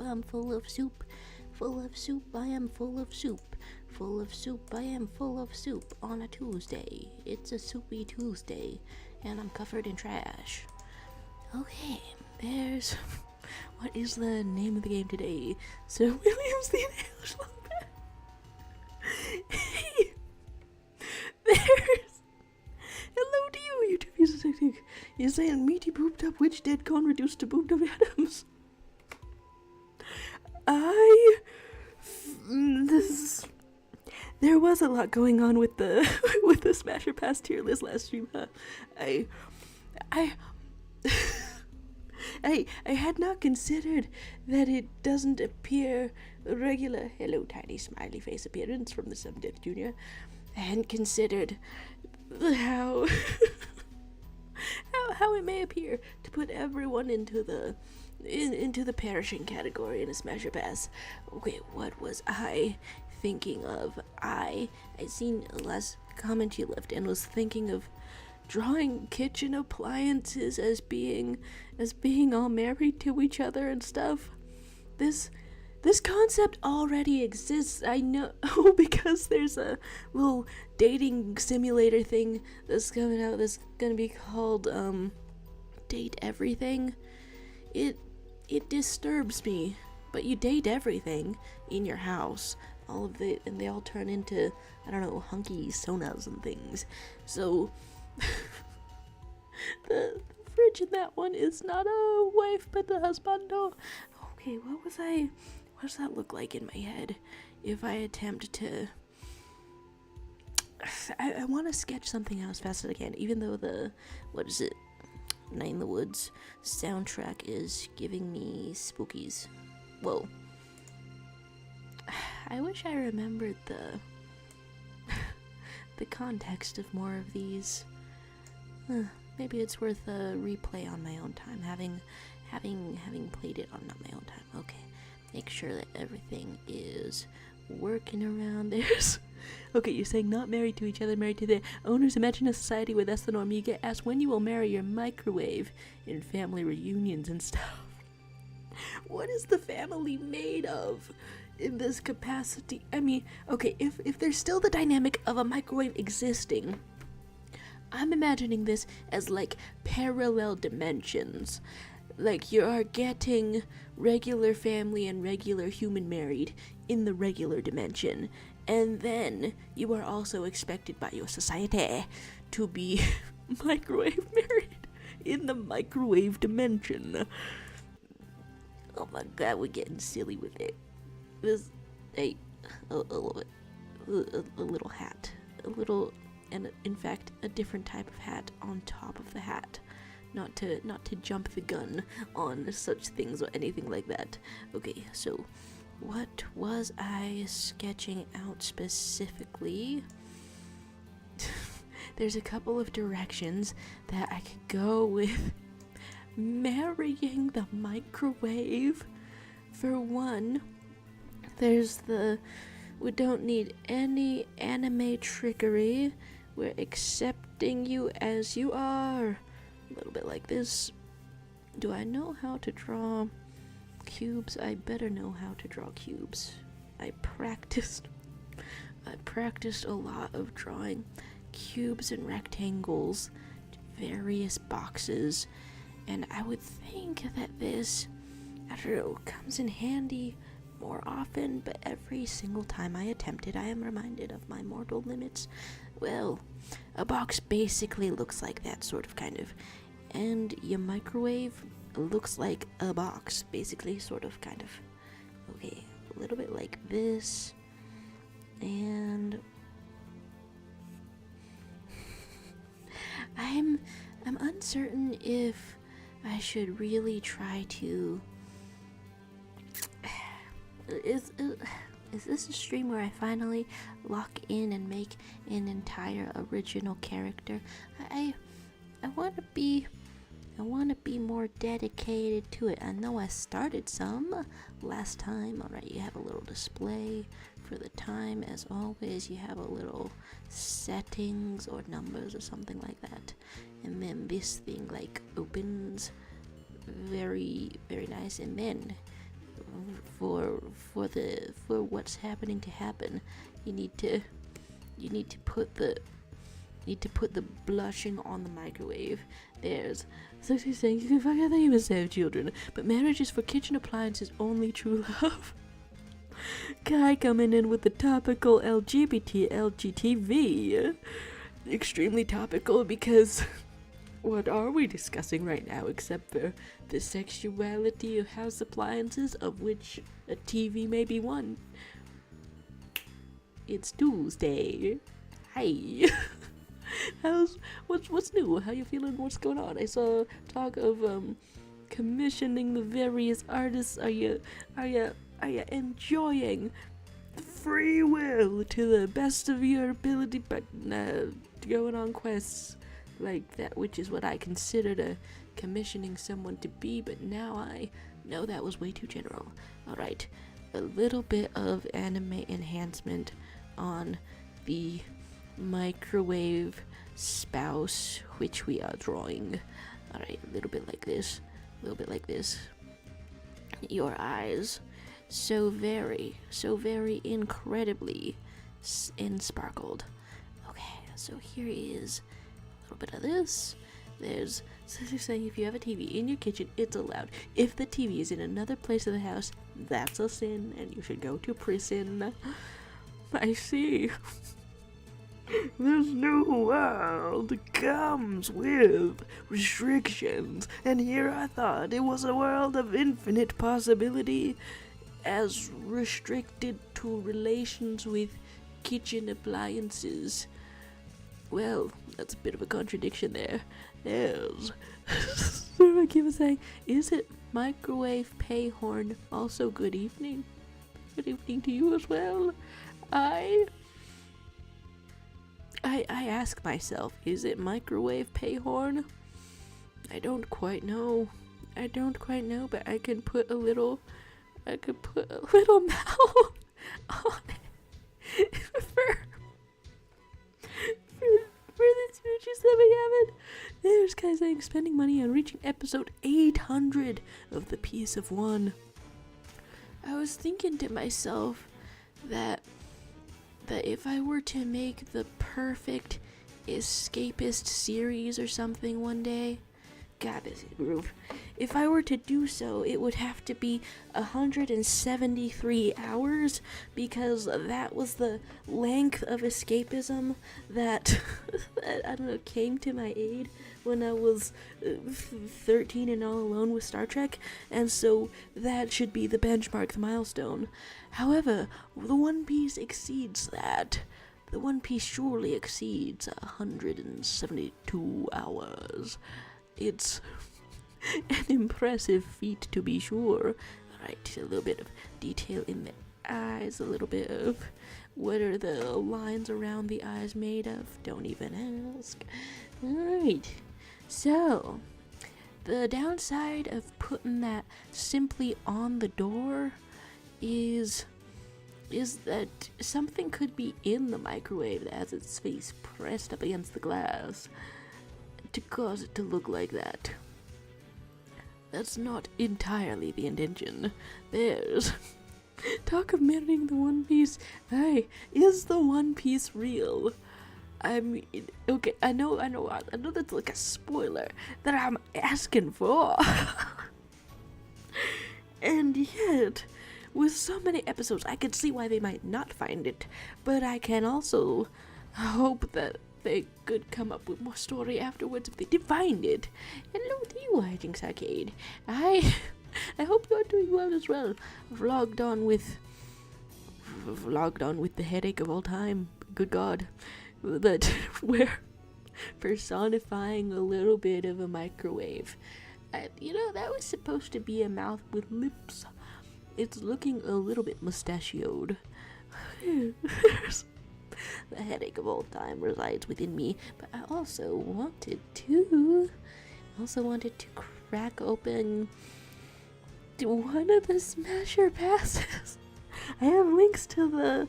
I'm full of soup. Full of soup, I am full of soup. Full of soup, I am full of soup on a Tuesday. It's a soupy Tuesday, and I'm covered in trash. Okay, there's... What is the name of the game today? Sir Williams the English Lopez. Hey! There's... Hello to you, YouTube user. You're saying meaty pooped up witch dead con reduced to pooped up atoms. There was a lot going on with the with the Smasher Pass tier list last stream. I had not considered that it doesn't appear regular. Hello, tiny smiley face appearance from the Death Jr. I hadn't considered how how it may appear to put everyone into the perishing category in a Smasher Pass. Okay, what was I thinking of? I seen the last comment you left and was thinking of drawing kitchen appliances as being all married to each other and stuff. This concept already exists, I know, because there's a little dating simulator thing that's coming out that's gonna be called Date Everything. It disturbs me, but you date everything in your house, all of it, and they all turn into, I don't know, hunky sonas and things. So the fridge in that one is not a wife but the husbando. Okay, what does that look like in my head if I attempt to... I want to sketch something out as fast as I can, even though the, what is it, Night in the Woods soundtrack is giving me spookies. Whoa. I wish I remembered the context of more of these. Maybe it's worth a replay on my own time, having played it on not my own time. Okay, make sure that everything is working around there. Okay, you're saying not married to each other, married to their owners. Imagine a society where that's the norm. You get asked when you will marry your microwave in family reunions and stuff. What is the family made of in this capacity? I mean, okay, if there's still the dynamic of a microwave existing, I'm imagining this as like parallel dimensions. Like you are getting regular family and regular human married in the regular dimension, and then you are also expected by your society to be microwave married in the microwave dimension. Oh my god, we're getting silly with it. This, a little hat, and in fact a different type of hat on top of the hat. Not to jump the gun on such things or anything like that. Okay, so what was I sketching out specifically? There's a couple of directions that I could go with marrying the microwave. For one, there's we don't need any anime trickery. We're accepting you as you are. A little bit like this. Do I know how to draw cubes? I better know how to draw cubes. I practiced a lot of drawing cubes and rectangles, various boxes, and I would think that this, I don't know, comes in handy more often, but every single time I attempt it, I am reminded of my mortal limits. Well, a box basically looks like that, sort of, kind of. And your microwave looks like a box, basically, sort of, kind of. Okay, a little bit like this. And I'm uncertain if I should really try to... Is this a stream where I finally lock in and make an entire original character? I want to be more dedicated to it. I know I started some last time. Alright, you have a little display for the time. As always, you have a little settings or numbers or something like that. And then this thing like opens very, very nice. And then for what's happening to happen, you need to put the blushing on the microwave. There's Sexy saying you can fuck out you must have children, but marriage is for kitchen appliances only true love. Kai coming in with the topical LGTV. Extremely topical because what are we discussing right now except for the sexuality of house appliances, of which a TV may be one? It's Tuesday. Hi. What's new? How you feeling? What's going on? I saw talk of commissioning the various artists. Are you enjoying free will to the best of your ability, but going on quests like that, which is what I considered commissioning someone to be, but now I know that was way too general. Alright, a little bit of anime enhancement on the microwave spouse which we are drawing. Alright, a little bit like this, your eyes, so very incredibly sparkled. Okay, so here is a little bit of this. There's saying if you have a TV in your kitchen, it's allowed. If the TV is in another place of the house, that's a sin and you should go to prison. I see. This new world comes with restrictions, and here I thought it was a world of infinite possibility, as restricted to relations with kitchen appliances. Well, that's a bit of a contradiction there. Yes. So I keep saying, is it microwave pay horn? Also, good evening. Good evening to you as well. I ask myself, is it microwave pay horn? I don't quite know, but I could put a little mouth on it for this purchase that we haven't. There's guys saying spending money on reaching episode 800 of the Piece of One. I was thinking to myself that if I were to make the perfect escapist series or something one day, God, this is a groove. If I were to do so, it would have to be 173 hours, because that was the length of escapism that, I don't know, came to my aid when I was 13 and all alone with Star Trek, and so that should be the benchmark, the milestone. However, the One Piece exceeds that. The One Piece surely exceeds 172 hours. It's an impressive feat, to be sure. Alright, a little bit of detail in the eyes, a little bit of what are the lines around the eyes made of? Don't even ask. Alright, so the downside of putting that simply on the door is that something could be in the microwave that has its face pressed up against the glass to cause it to look like that. That's not entirely the intention. There's talk of marrying the One Piece. Hey, is the One Piece real? I mean, okay, I know that's like a spoiler that I'm asking for. And yet, with so many episodes, I can see why they might not find it, but I can also hope that they could come up with more story afterwards if they did find it. Hello to you, Hijinks Arcade. I hope you're doing well as well. Vlogged on with the headache of all time. Good God. But we're personifying a little bit of a microwave. That was supposed to be a mouth with lips. It's looking a little bit mustachioed. The headache of all time resides within me, but I also wanted to crack open one of the Smasher passes. I have links to the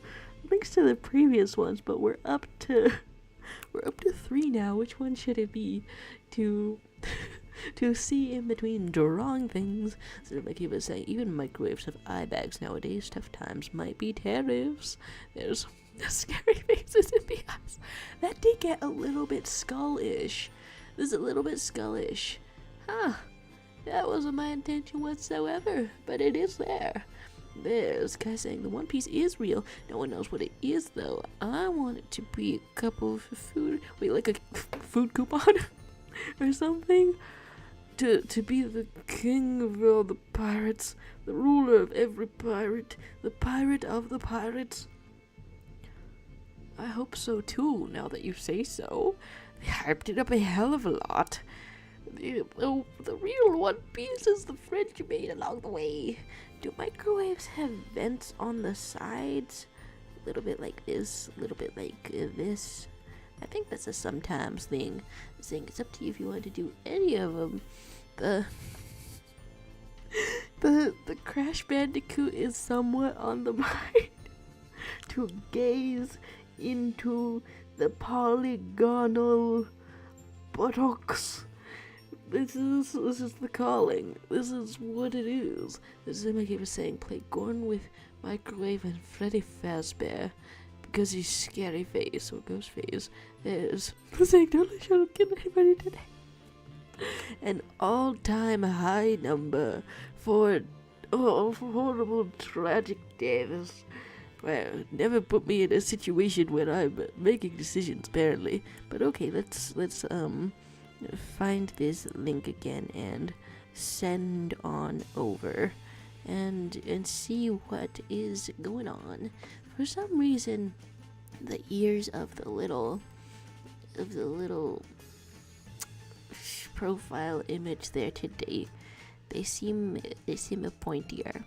previous ones, but we're up to 3 now. Which one should it be? To to see in between drawing things. So like he was saying, even microwaves have eye bags nowadays. Tough times might be tariffs. There's scary faces in the eyes. That did get a little bit skull-ish. This is a little bit skull-ish. Huh. That wasn't my intention whatsoever, but it is there. There's guy saying the One Piece is real. No one knows what it is, though. I want it to be a cup of food. Wait, like a food coupon? Or something? To be the king of all the pirates. The ruler of every pirate. The pirate of the pirates. I hope so, too, now that you say so. They hyped it up a hell of a lot. The real One Piece is the friend you made along the way. Do microwaves have vents on the sides? A little bit like this, a little bit like this. I think that's a sometimes thing. It's up to you if you want to do any of them. The Crash Bandicoot is somewhat on the mind to gaze into the polygonal buttocks. This is the calling. This is what it is. This is like he was saying, play Gordon with Microwave and Freddy Fazbear because he's scary face or ghost face. There's saying don't let you kill anybody today. An all-time high number for horrible tragic deaths. Well, never put me in a situation where I'm making decisions apparently. But okay, let's find this link again and send on over and see what is going on. For some reason the ears of the little profile image there today, they seem a pointier.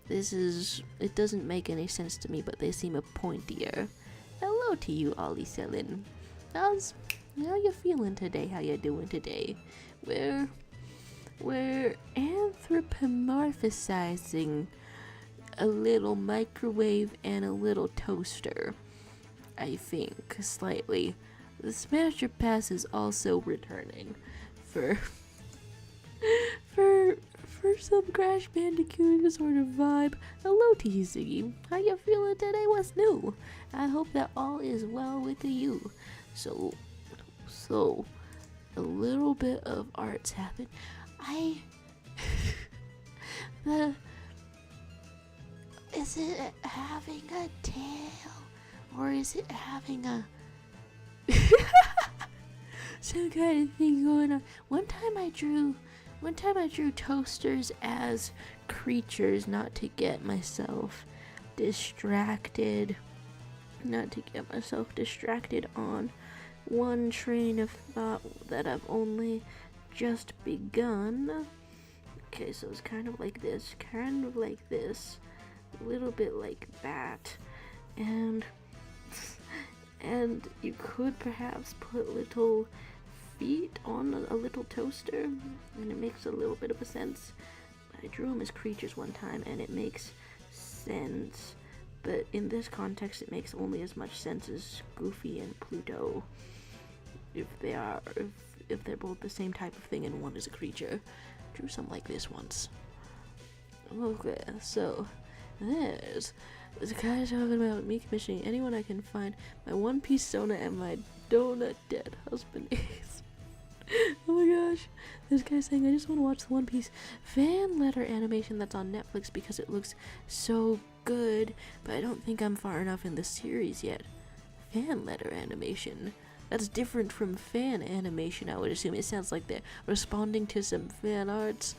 It doesn't make any sense to me, but they seem a pointier. Hello to you, Ollie Selin. How you feeling today? How you doing today? We're anthropomorphizing a little microwave and a little toaster. I think slightly. The Smasher Pass is also returning for some Crash Bandicoot sort of vibe. Hello to you, Ziggy. How you feeling today? What's new? I hope that all is well with you. So a little bit of arts happened. Is it having a tail or is it having a some kind of thing going on? One time I drew toasters as creatures, not to get myself distracted on one train of thought that I've only just begun. Okay, so it's kind of like this, a little bit like that, and you could perhaps put little feet on a little toaster, and it makes a little bit of a sense. I drew them as creatures one time, and it makes sense, but in this context, it makes only as much sense as Goofy and Pluto, if they're both the same type of thing and one is a creature. Drew something like this once. Okay, so there's a guy talking about me commissioning anyone I can find my One Piece Sona and my donut dead husband is. Oh my gosh, this guy's saying I just want to watch the One Piece fan letter animation that's on Netflix because it looks so good, but I don't think I'm far enough in the series yet. Fan letter animation. That's different from fan animation, I would assume. It sounds like they're responding to some fan arts.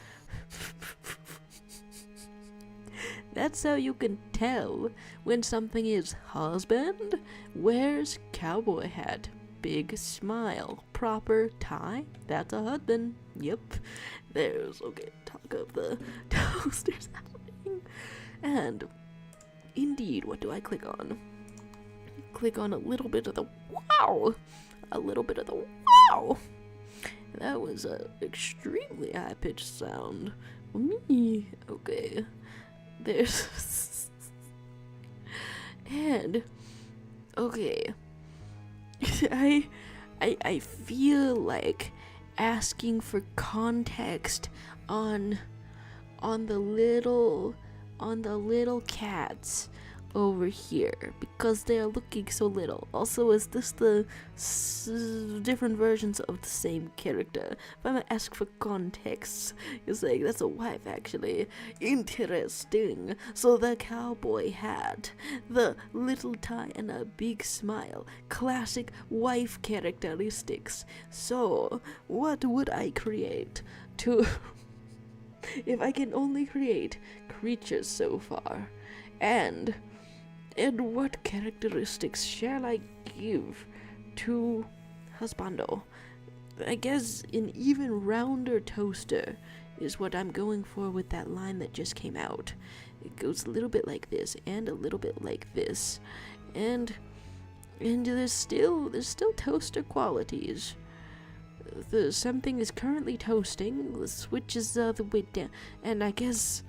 That's how you can tell when something is husband, wears cowboy hat, big smile, proper tie, that's a husband. Yep. There's, okay, talk of the toasters happening. And, indeed, what do I click on? Click on a little bit of the wow! A little bit of the wow! That was a extremely high-pitched sound. Me. Okay. There's and okay. I feel like asking for context on on the little cats over here because they are looking so little. Also, is this the different versions of the same character? If I'm gonna ask for context, you're saying that's a wife actually. Interesting. So the cowboy hat, the little tie and a big smile, classic wife characteristics. So what would I create to if I can only create creatures so far? And what characteristics shall I give to husbando? I guess an even rounder toaster is what I'm going for with that line that just came out. It goes a little bit like this and a little bit like this. And there's still toaster qualities. Something is currently toasting, the switch is the way down, and I guess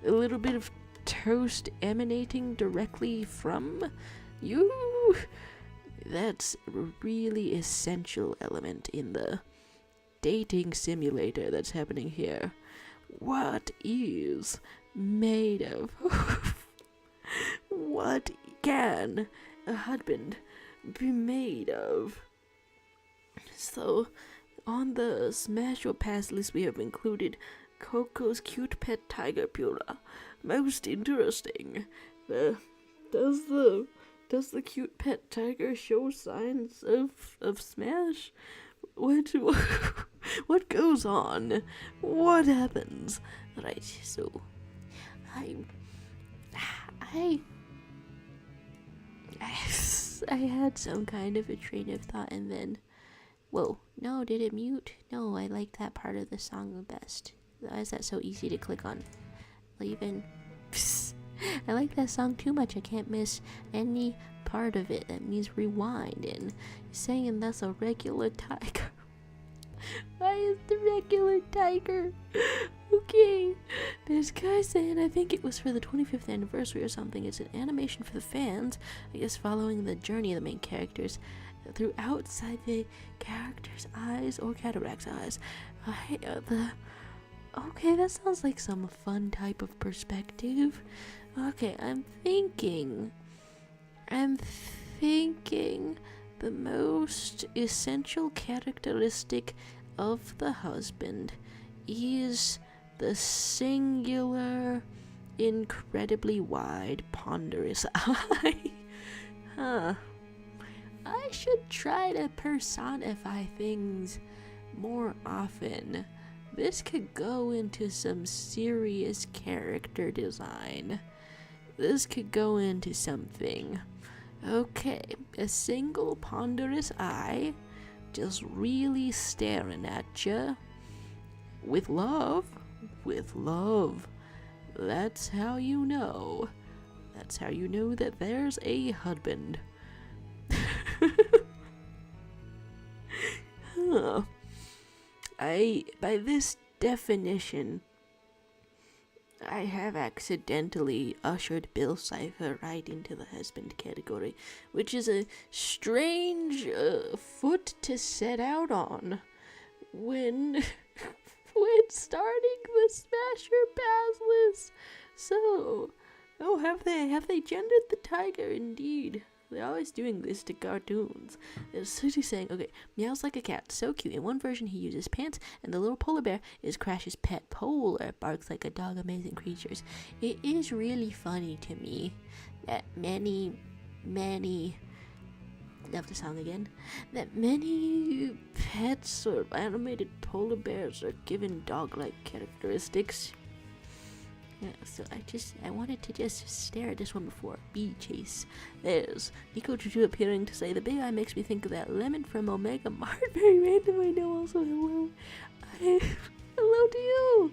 a little bit of toast emanating directly from you. That's a really essential element in the dating simulator that's happening here. What is made of? What can a husband be made of? So, on the Smash or Pass list we have included Coco's cute pet tiger Pura. Most interesting. Does the cute pet tiger show signs of Smash? What goes on? What happens? Right, so I had some kind of a train of thought and then whoa, no, did it mute? No, I like that part of the song the best. Why is that so easy to click on? Even I like that song too much. I can't miss any part of it. That means rewind. And saying that's a regular tiger. Why is the regular tiger? Okay. This guy saying I think it was for the 25th anniversary or something. It's an animation for the fans. I guess following the journey of the main characters through outside the character's eyes or cataract's eyes. Okay, that sounds like some fun type of perspective. Okay, I'm thinking the most essential characteristic of the husband is the singular, incredibly wide, ponderous eye. I should try to personify things more often. This could go into some serious character design. This could go into something. Okay, a single ponderous eye just really staring at you. With love. That's how you know. That's how you know that there's a husband. Huh. By this definition, I have accidentally ushered Bill Cipher right into the husband category, which is a strange foot to set out on when starting the Smasher Pass list. So, have they gendered the tiger? Indeed. They're always doing this to cartoons. There's Susie saying, okay, meows like a cat, so cute. In one version, he uses pants, and the little polar bear is Crash's pet. Polar barks like a dog, amazing creatures. It is really funny to me that many, love the song again, that many pets or animated polar bears are given dog-like characteristics. Yeah, so I wanted to just stare at this one before. Bee chase. There's Nico Juju appearing to say the big eye makes me think of that lemon from Omega Mart. Very random, I know. Also, hello. Hello to you.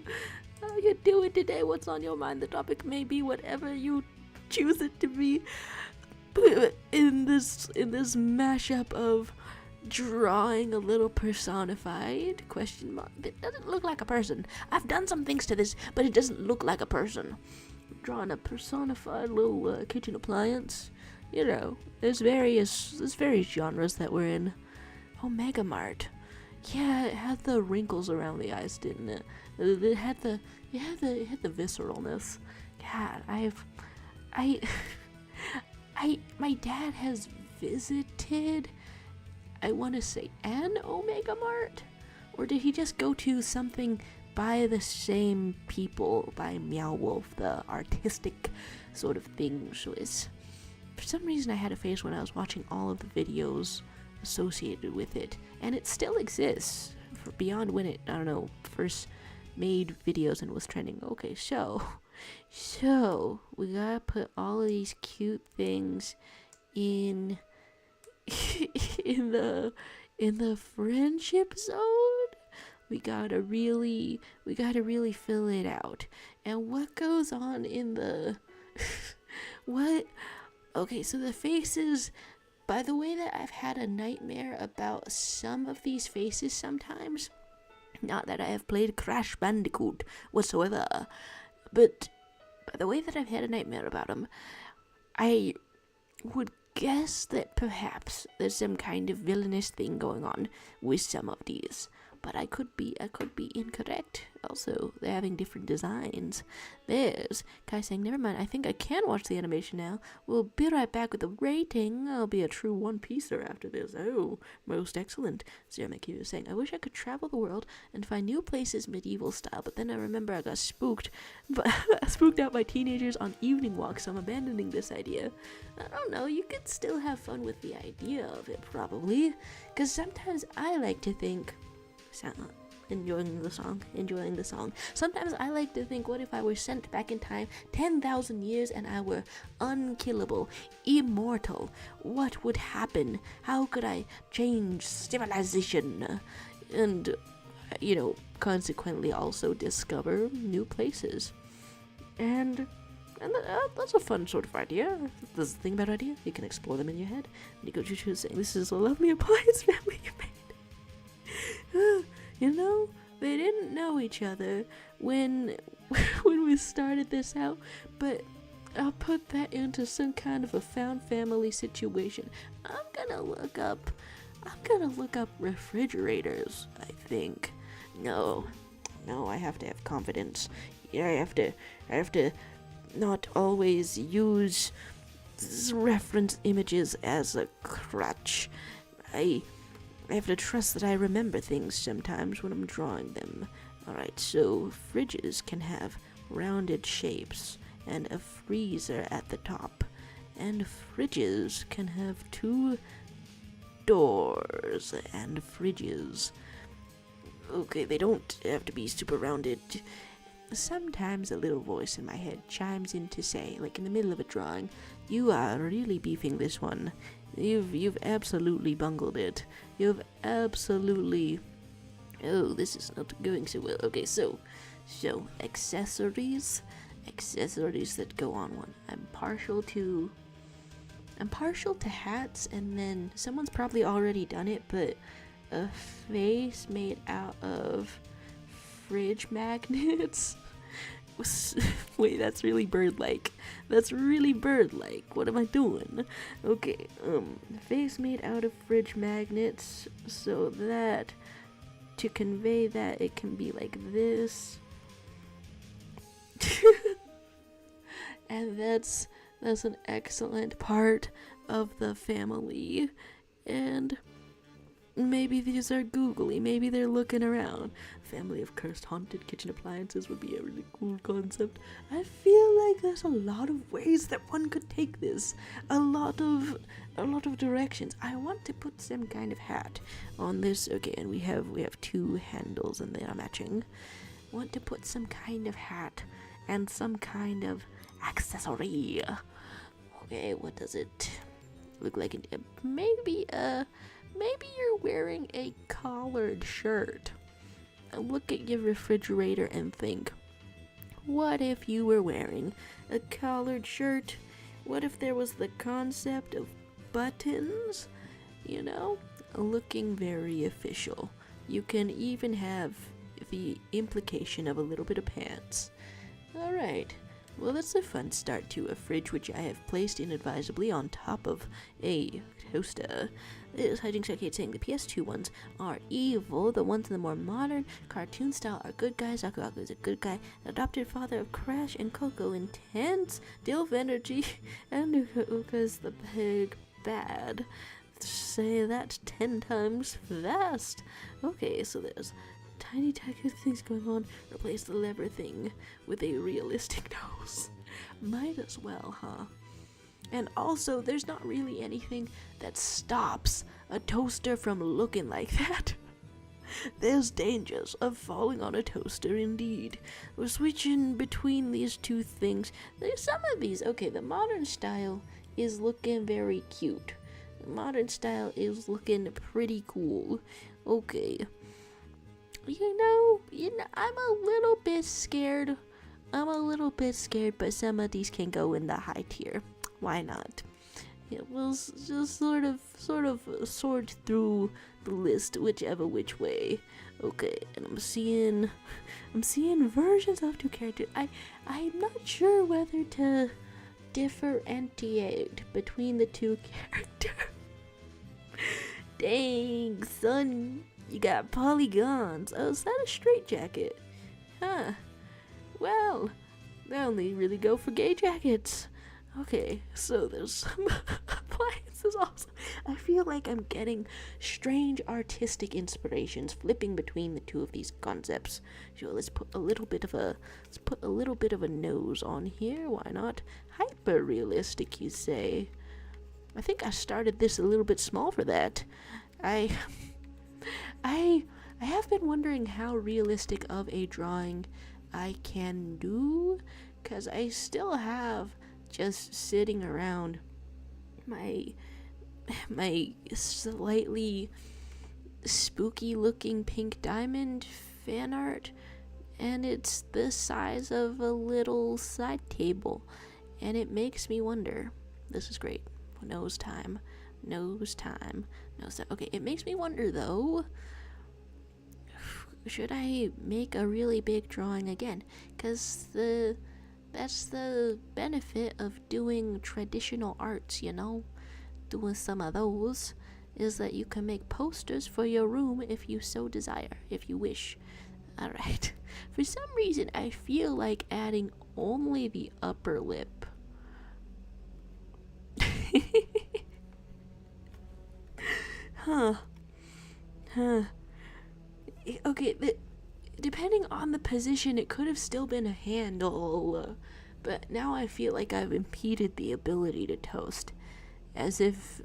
How you doing today? What's on your mind? The topic may be whatever you choose it to be. But in this mashup of drawing a little personified question mark. It doesn't look like a person. I've done some things to this, but it doesn't look like a person. Drawing a personified little kitchen appliance. You know, there's various genres that we're in. Omega Mart. Yeah, it had the wrinkles around the eyes, didn't it? It had the visceralness. God, I my dad has visited, I want to say, an Omega Mart, or did he just go to something by the same people, by Meow Wolf, the artistic sort of thing? So it's, for some reason I had a face when I was watching all of the videos associated with it, and it still exists for beyond when it, I don't know, first made videos and was trending. Okay, so we gotta put all of these cute things in in the friendship zone. We gotta really fill it out. And what goes on in the what? Okay, so the faces, by the way that I've had a nightmare about some of these faces sometimes, not that I have played Crash Bandicoot whatsoever, but by the way that I've had a nightmare about them, I would guess that perhaps there's some kind of villainous thing going on with some of these. But I could be incorrect. Also, they're having different designs. There's Kai saying, never mind, I think I can watch the animation now. We'll be right back with the rating. I'll be a true one-piecer after this. Oh, most excellent. Zermaku is saying, I wish I could travel the world and find new places medieval style, but then I remember I got spooked out by teenagers on evening walks, so I'm abandoning this idea. I don't know, you could still have fun with the idea of it, probably. Because sometimes I like to think, enjoying the song. Sometimes I like to think, what if I were sent back in time 10,000 years and I were unkillable, immortal? What would happen? How could I change civilization? And, consequently also discover new places. And that's a fun sort of idea. That's the thing about ideas. You can explore them in your head. And you go to saying, this is a lovely appliance family you made. They didn't know each other when we started this out, but I'll put that into some kind of a found family situation. I'm gonna look up refrigerators, I think. No, I have to have confidence. Yeah, I have to not always use reference images as a crutch. I have to trust that I remember things sometimes when I'm drawing them. Alright, so fridges can have rounded shapes and a freezer at the top. And fridges can have 2 doors and fridges. Okay, they don't have to be super rounded. Sometimes a little voice in my head chimes in to say, like in the middle of a drawing, you are really beefing this one. You've absolutely bungled it. You've absolutely... Oh, this is not going so well. Okay, so accessories that go on one. I'm partial to hats, and then someone's probably already done it, but a face made out of fridge magnets. Wait, that's really bird-like. What am I doing? Okay, face made out of fridge magnets, so that to convey that it can be like this. And that's an excellent part of the family. And maybe these are googly, maybe they're looking around. Family of cursed haunted kitchen appliances would be a really cool concept. I feel like there's a lot of ways that one could take this. A lot of directions. I want to put some kind of hat on this. Okay, and we have 2 handles and they are matching. I want to put some kind of hat and some kind of accessory. Okay, what does it look like? Maybe you're wearing a collared shirt. Look at your refrigerator and think, what if you were wearing a collared shirt? What if there was the concept of buttons? Looking very official. You can even have the implication of a little bit of pants. Alright, Well, that's a fun start to a fridge which I have placed inadvisably on top of a toaster. This Hijinks Arcade saying the PS2 ones are evil, the ones in the more modern cartoon style are good guys. Aku Aku is a good guy, the adopted father of Crash and Coco, intense, Dilf energy, and Uka Uka's the big bad. Say that 10 times fast. Okay, so there's tiny technical things going on. Replace the lever thing with a realistic nose. Might as well, huh? And also, there's not really anything that stops a toaster from looking like that. There's dangers of falling on a toaster indeed. We're switching between these two things. There's some of these. Okay, the modern style is looking very cute. The modern style is looking pretty cool. Okay. You know, I'm a little bit scared. But some of these can go in the high tier. Why not? It was just sort of sort through the list which way. Okay, and I'm seeing versions of two characters. I'm not sure whether to differentiate between the two characters. Dang, son, you got polygons. Oh, is that a straitjacket? Huh. Well, they only really go for gay jackets. Okay, so there's some appliances also. I feel like I'm getting strange artistic inspirations flipping between the two of these concepts. So let's put a little bit of a nose on here. Why not? Hyper realistic, you say? I think I started this a little bit small for that. I have been wondering how realistic of a drawing I can do, because I still have just sitting around my slightly spooky looking pink diamond fan art, and it's the size of a little side table, and it makes me wonder. This is great. Nose time. Okay, it makes me wonder though, should I make a really big drawing again? Because that's the benefit of doing traditional arts, you know? Doing some of those is that you can make posters for your room if you so desire, if you wish. Alright. For some reason, I feel like adding only the upper lip. Huh. Okay, depending on the position, it could have still been a handle, but now I feel like I've impeded the ability to toast, as if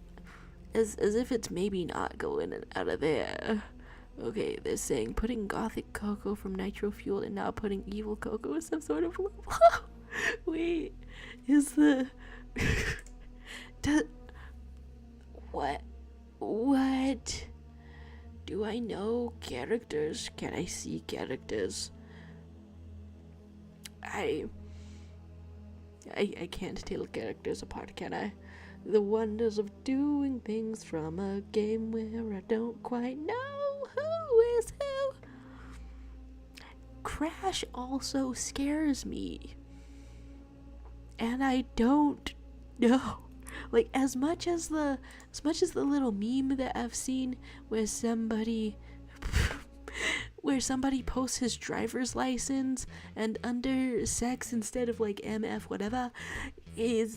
it's maybe not going out of there. Okay, they're saying putting Gothic Coco from Nitro Fuel and now putting Evil Coco is some sort of level. Wait, is the what? Do I know characters? Can I see characters? I can't tell characters apart, can I? The wonders of doing things from a game where I don't quite know who is who. Crash also scares me. And I don't know. Like, as much as the little meme that I've seen where somebody posts his driver's license and under sex instead of like MF whatever it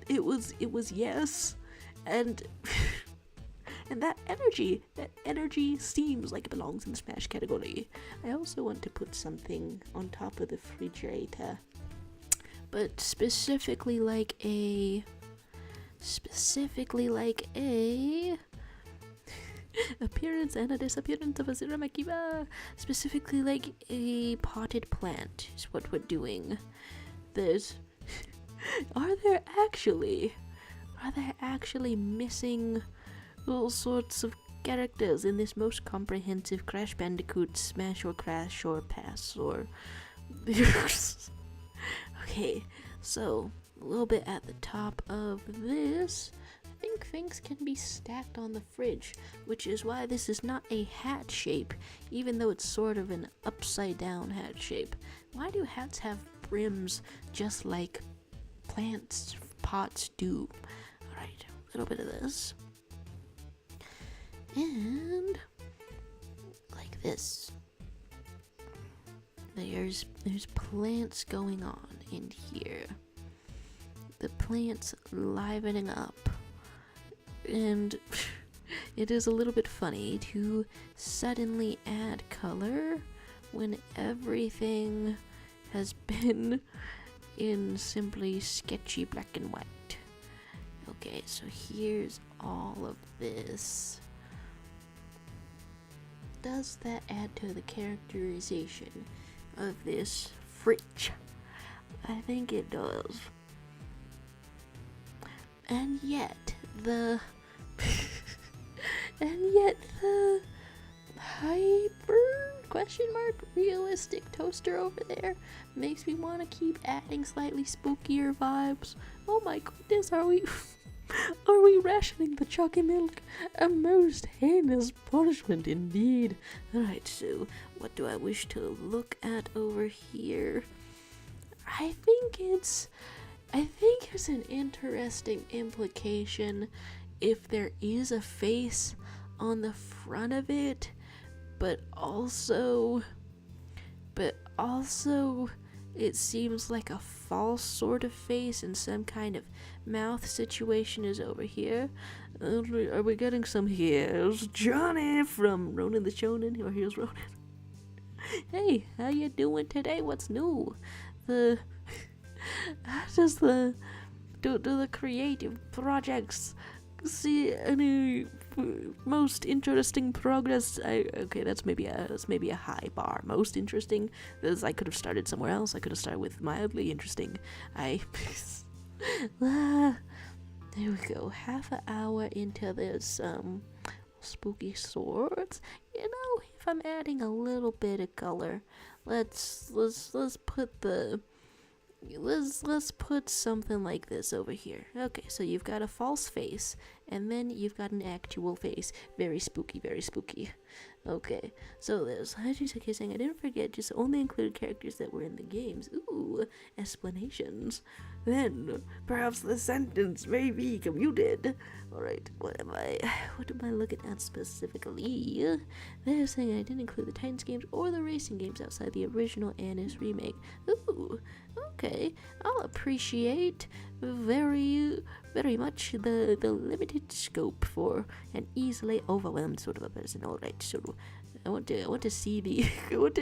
was yes, and that energy seems like it belongs in the Smash category. I also want to put something on top of the refrigerator, but specifically like a appearance and a disappearance of a Ziramakiba. Specifically like a potted plant is what we're doing. Are there actually missing all sorts of characters in this most comprehensive Crash Bandicoot Smash or Crash or Pass or okay, so a little bit at the top of this, I think things can be stacked on the fridge, which is why this is not a hat shape, even though it's sort of an upside down hat shape. Why do hats have brims just like plants pots do. Alright, a little bit of this. And like this. There's plants going on in here. The plants livening up. And it is a little bit funny to suddenly add color when everything has been in simply sketchy black and white. Okay, so here's all of this. Does that add to the characterization of this fridge? I think it does. And yet the hyper realistic toaster over there makes me want to keep adding slightly spookier vibes. Oh my goodness, are we rationing the chalky milk? A most heinous punishment indeed. Alright, so what do I wish to look at over here? I think there's an interesting implication if there is a face on the front of it, but also it seems like a false sort of face and some kind of mouth situation is over here. Are we getting some here's Johnny from Ronan the Shonen, or here's Ronan. Hey, how you doing today? What's new? Do the creative projects see any most interesting progress? Okay, that's maybe a high bar. Most interesting, because I could have started somewhere else. I could have started with mildly interesting. There we go. Half an hour into this spooky swords. You know, if I'm adding a little bit of color, let's put something like this over here. Okay, so you've got a false face, and then you've got an actual face. Very spooky, very spooky. Okay, so there's Hajisake saying, I didn't forget, just only included characters that were in the games. Ooh, explanations. Then, perhaps the sentence may be commuted. Alright, what am I looking at specifically? They're saying I didn't include the Titans games or the racing games outside the original Anis remake. Ooh, okay, I'll appreciate very, very much the limited scope for an easily overwhelmed sort of a person. Alright, so I want to see the what?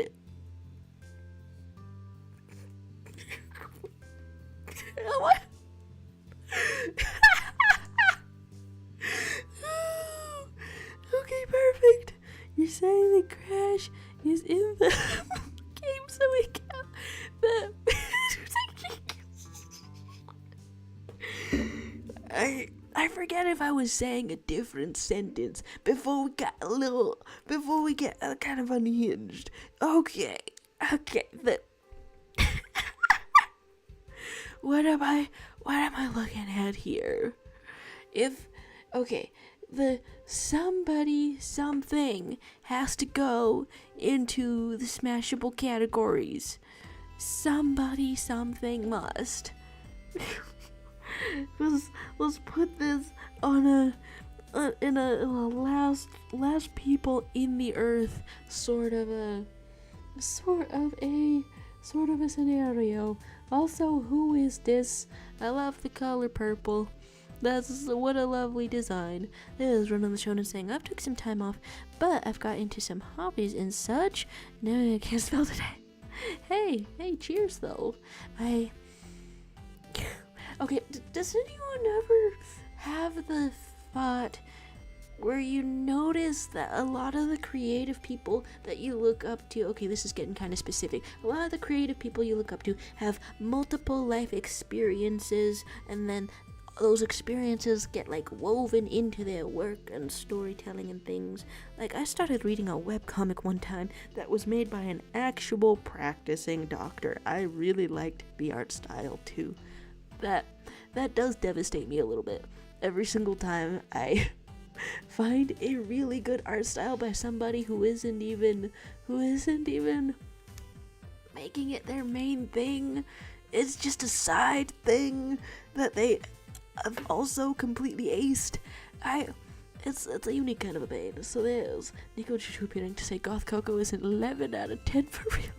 Okay, perfect. You're saying the crash is in the game, so we can I forget if I was saying a different sentence before we get kind of unhinged. Okay, what am I looking at here? The something has to go into the smashable categories. Something must. Let's put this on in a last people in the earth sort of a scenario. Also, who is this? I love the color purple. What a lovely design. There's Ronan the Shonen saying, I've took some time off, but I've got into some hobbies and such. No, I can't spell today. Hey, cheers though. Okay, does anyone ever have the thought where you notice that a lot of the creative people that you look up to, okay, this is getting kind of specific, a lot of the creative people you look up to have multiple life experiences, and then those experiences get like woven into their work and storytelling and things. Like, I started reading a webcomic one time that was made by an actual practicing doctor. I really liked the art style too. That does devastate me a little bit. Every single time I find a really good art style by somebody who isn't even making it their main thing. It's just a side thing that they have also completely aced. It's a unique kind of a pain. So there's Nico Chuchupining to say Goth Coco is an 11 out of 10 for real.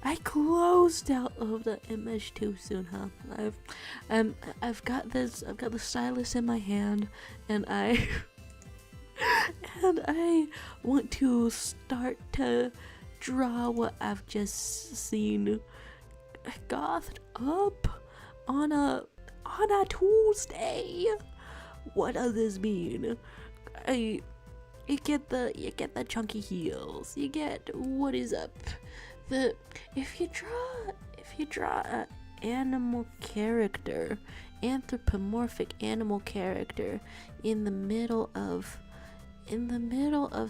I closed out of the image too soon, huh? I've got the stylus in my hand, and I want to start to draw what I've just seen gothed up on a Tuesday. What does this mean? You get the chunky heels. You get what is up. If you draw an animal character, anthropomorphic animal character in the middle of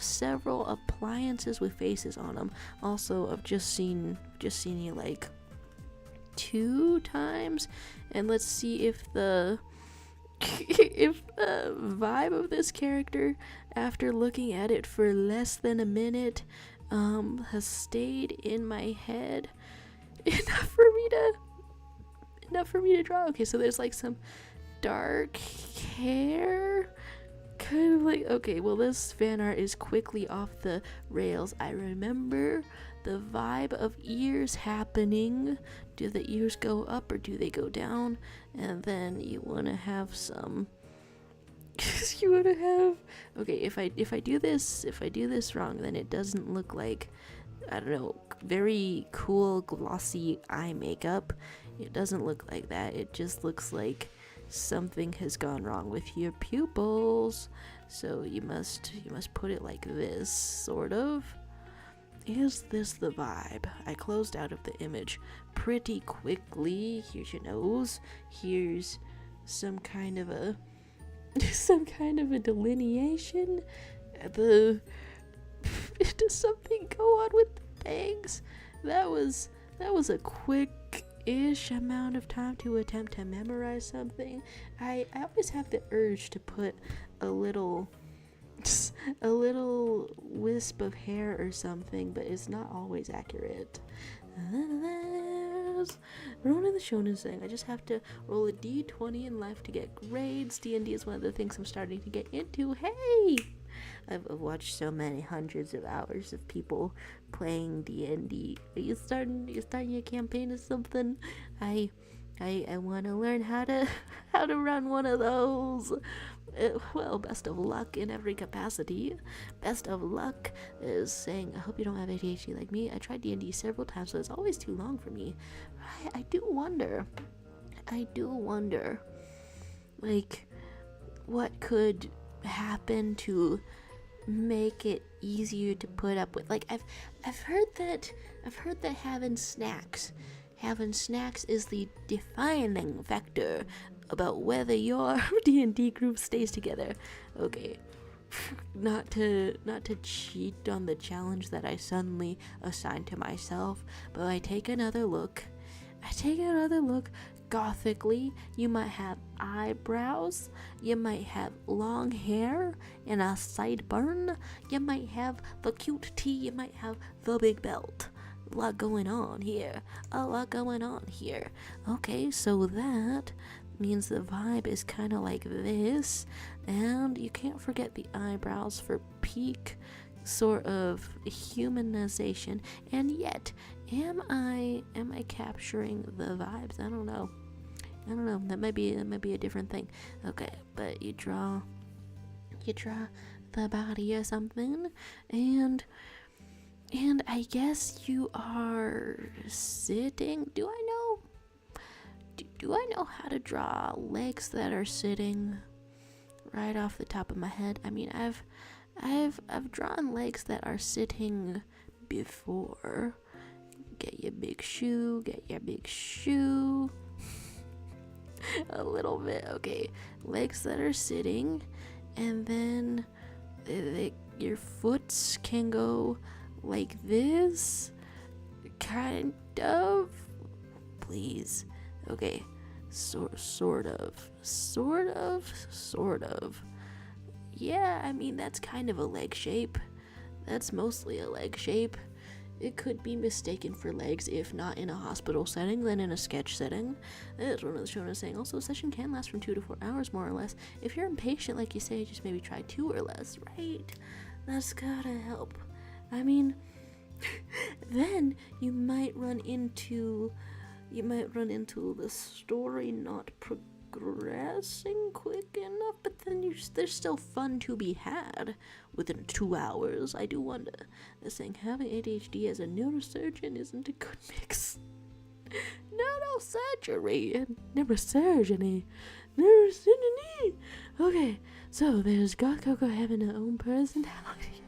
several appliances with faces on them. Also, I've just seen you like 2 times, and let's see if the vibe of this character, after looking at it for less than a minute, has stayed in my head enough for me to draw. Okay, so there's like some dark hair, kind of like, okay, well, this fan art is quickly off the rails. I remember the vibe of ears happening. Do the ears go up or do they go down? And then you want to have some okay, if I do this wrong, then it doesn't look like, I don't know, very cool glossy eye makeup. It doesn't look like that. It just looks like something has gone wrong with your pupils. So you must put it like this, sort of. Is this the vibe? I closed out of the image pretty quickly. Here's your nose. Here's some kind of a delineation. Does something go on with the bangs? That was a quick-ish amount of time to attempt to memorize something. I always have the urge to put a little wisp of hair or something, but it's not always accurate. Ronan the Shonen saying, I just have to roll a d20 in life to get grades. D&D is one of the things I'm starting to get into. Hey! I've watched so many hundreds of hours of people playing D&D. Are you starting your campaign or something? I want to learn how to run one of those. Well, best of luck in every capacity. Best of luck is saying, I hope you don't have ADHD like me. I tried D&D several times, so it's always too long for me. I do wonder, like, what could happen to make it easier to put up with. Like, I've heard that having snacks is the defining factor about whether your D&D group stays together. Okay, not to cheat on the challenge that I suddenly assigned to myself, but I take another look. Gothically, you might have eyebrows, you might have long hair and a sideburn, you might have the cute tee, you might have the big belt. A lot going on here. Okay, so that means the vibe is kind of like this, and you can't forget the eyebrows for peak sort of humanization. And yet, am I capturing the vibes? I don't know. That might be a different thing. Okay, but you draw the body or something, and I guess you are sitting. Do I know how to draw legs that are sitting? Right off the top of my head, I mean, I've drawn legs that are sitting before. Get your big shoe. A little bit, okay. Legs that are sitting, and then your foots can go like this, kind of. Please, okay. Sort of. Yeah, I mean, that's kind of a leg shape. That's mostly a leg shape. It could be mistaken for legs, if not in a hospital setting, then in a sketch setting. That's one of the shonen saying. Also, a session can last from 2 to 4 hours, more or less. If you're impatient, like you say, just maybe try 2 or less, right? That's gotta help. I mean, then you might run into the story not progressing quick enough, but then there's still fun to be had within 2 hours. I do wonder. They're saying having ADHD as a neurosurgeon isn't a good mix. Neurosurgery. Okay, so there's God Coco having her own personality.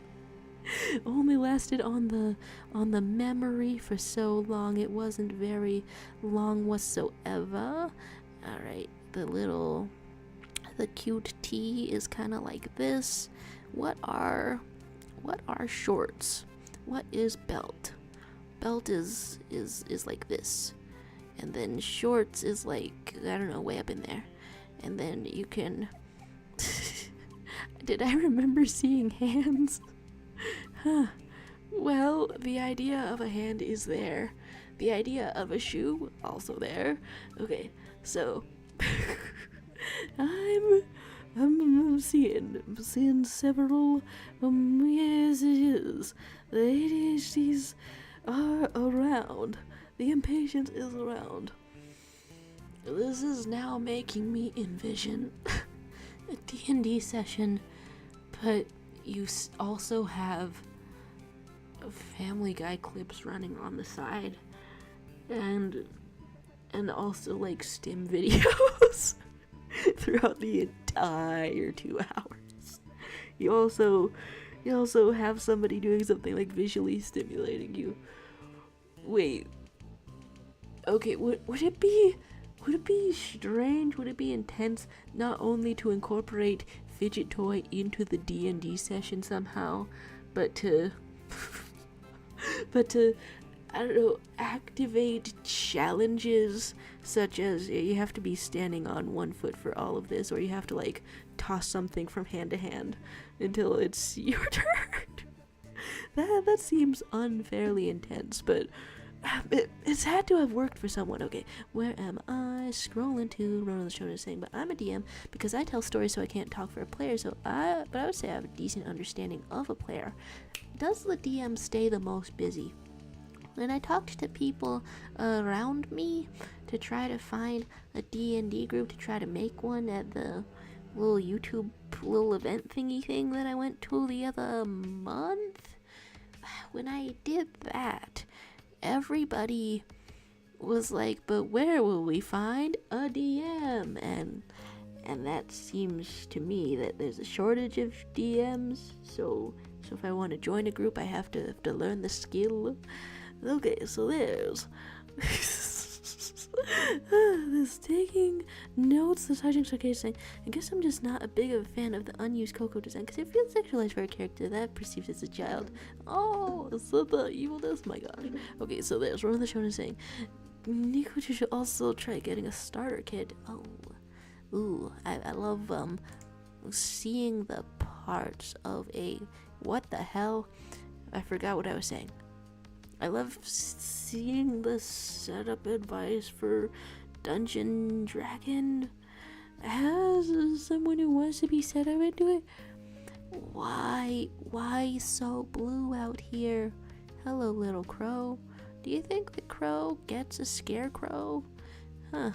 Only lasted on the memory for so long. It wasn't very long whatsoever. Alright, the cute T is kind of like this. What are shorts? What is belt? Belt is like this. And then shorts is like, I don't know, way up in there. And then you can Did I remember seeing hands? Huh. Well, the idea of a hand is there. The idea of a shoe, also there. Okay, so I'm seeing several yes it is. The ADHDs are around. The impatience is around. This is now making me envision a D&D session, but you also have Family Guy clips running on the side, and also like stim videos throughout the entire 2 hours. You also have somebody doing something like visually stimulating you. Wait. Okay, would it be strange? Would it be intense not only to incorporate fidget toy into the D&D session somehow, but to I don't know, activate challenges such as you have to be standing on 1 foot for all of this, or you have to like toss something from hand to hand until it's your turn. That seems unfairly intense, but it's had to have worked for someone. Okay, where am I? Scrolling to Ronan the Shonen saying, but I'm a DM because I tell stories, so I can't talk for a player. But I would say I have a decent understanding of a player. Does the DM stay the most busy? When I talked to people around me to try to find a D&D group to try to make one at the little YouTube little event thingy thing that I went to the other month, when I did that, everybody was like, but where will we find a DM? And that seems to me that there's a shortage of DMs, so if I want to join a group, I have to learn the skill. Okay, so there's this taking notes. The Sergeant Sarkay saying, I guess I'm just not a big of a fan of the unused Coco design because it feels sexualized for a character that perceived as a child. Oh, so the evilness, my gosh. Okay, so there's one of the Shonen saying, Nico, you should also try getting a starter kit. Oh, ooh, I love seeing the parts of a, what the hell? I forgot what I was saying. I love seeing the setup advice for Dungeon Dragon. As someone who wants to be set up into it, why so blue out here? Hello, little crow. Do you think the crow gets a scarecrow? Huh.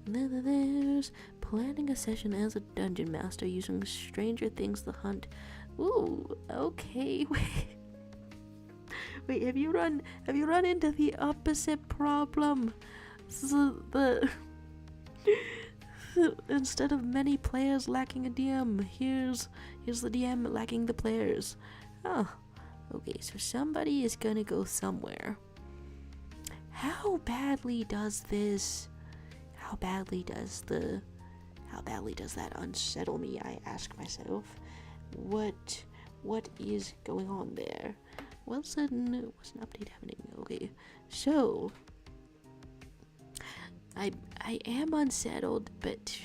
And then there's planning a session as a dungeon master using Stranger Things to hunt. Ooh, okay, Wait, have you run into the opposite problem? So instead of many players lacking a DM, here's the DM lacking the players. Oh, okay, so somebody is gonna go somewhere. How badly does that unsettle me, I ask myself. What is going on there? What's an update happening? Okay, so I am unsettled, but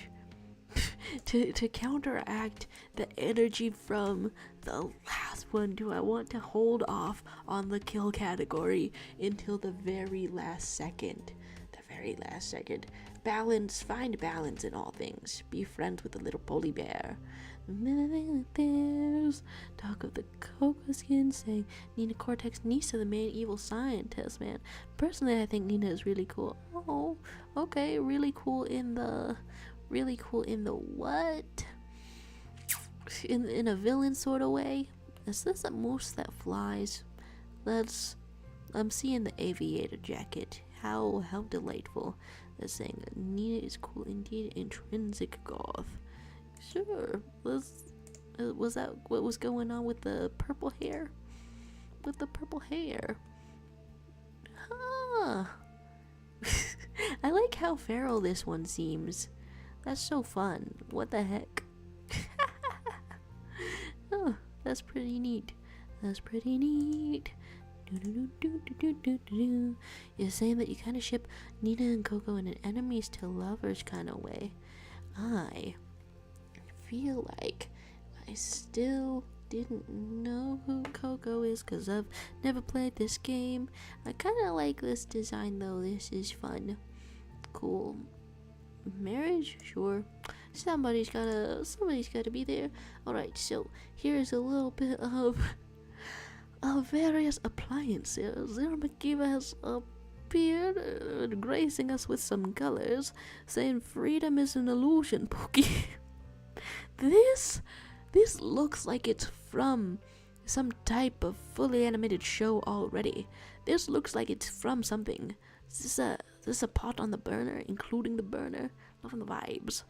to counteract the energy from the last one do I want to hold off on the kill category until the very last second. The very last second. Balance, find balance in all things. Be friends with the little poly bear. There's talk of the Cocoa Skin saying Nina Cortex, niece of the main evil scientist, man. Personally, I think Nina is really cool. Oh, okay, really cool in the what? In a villain sort of way. Is this a moose that flies? I'm seeing the aviator jacket. How delightful. They're saying Nina is cool indeed. Intrinsic goth. Sure. Was that what was going on with the purple hair? With the purple hair. Huh. I like how feral this one seems. That's so fun. What the heck? Oh, that's pretty neat. That's pretty neat. You're saying that you kind of ship Nina and Coco in an enemies to lovers kind of way. I feel like I still didn't know who Coco is because I've never played this game. I kind of like this design though. This is fun. Cool. Marriage? Sure. Somebody's gotta be there. Alright, so here's a little bit of various appliances. Zermakiva has appeared, gracing us with some colors, saying freedom is an illusion, Pookie. This looks like it's from some type of fully animated show already. This looks like it's from something. Is this a pot on the burner, including the burner? Loving the vibes.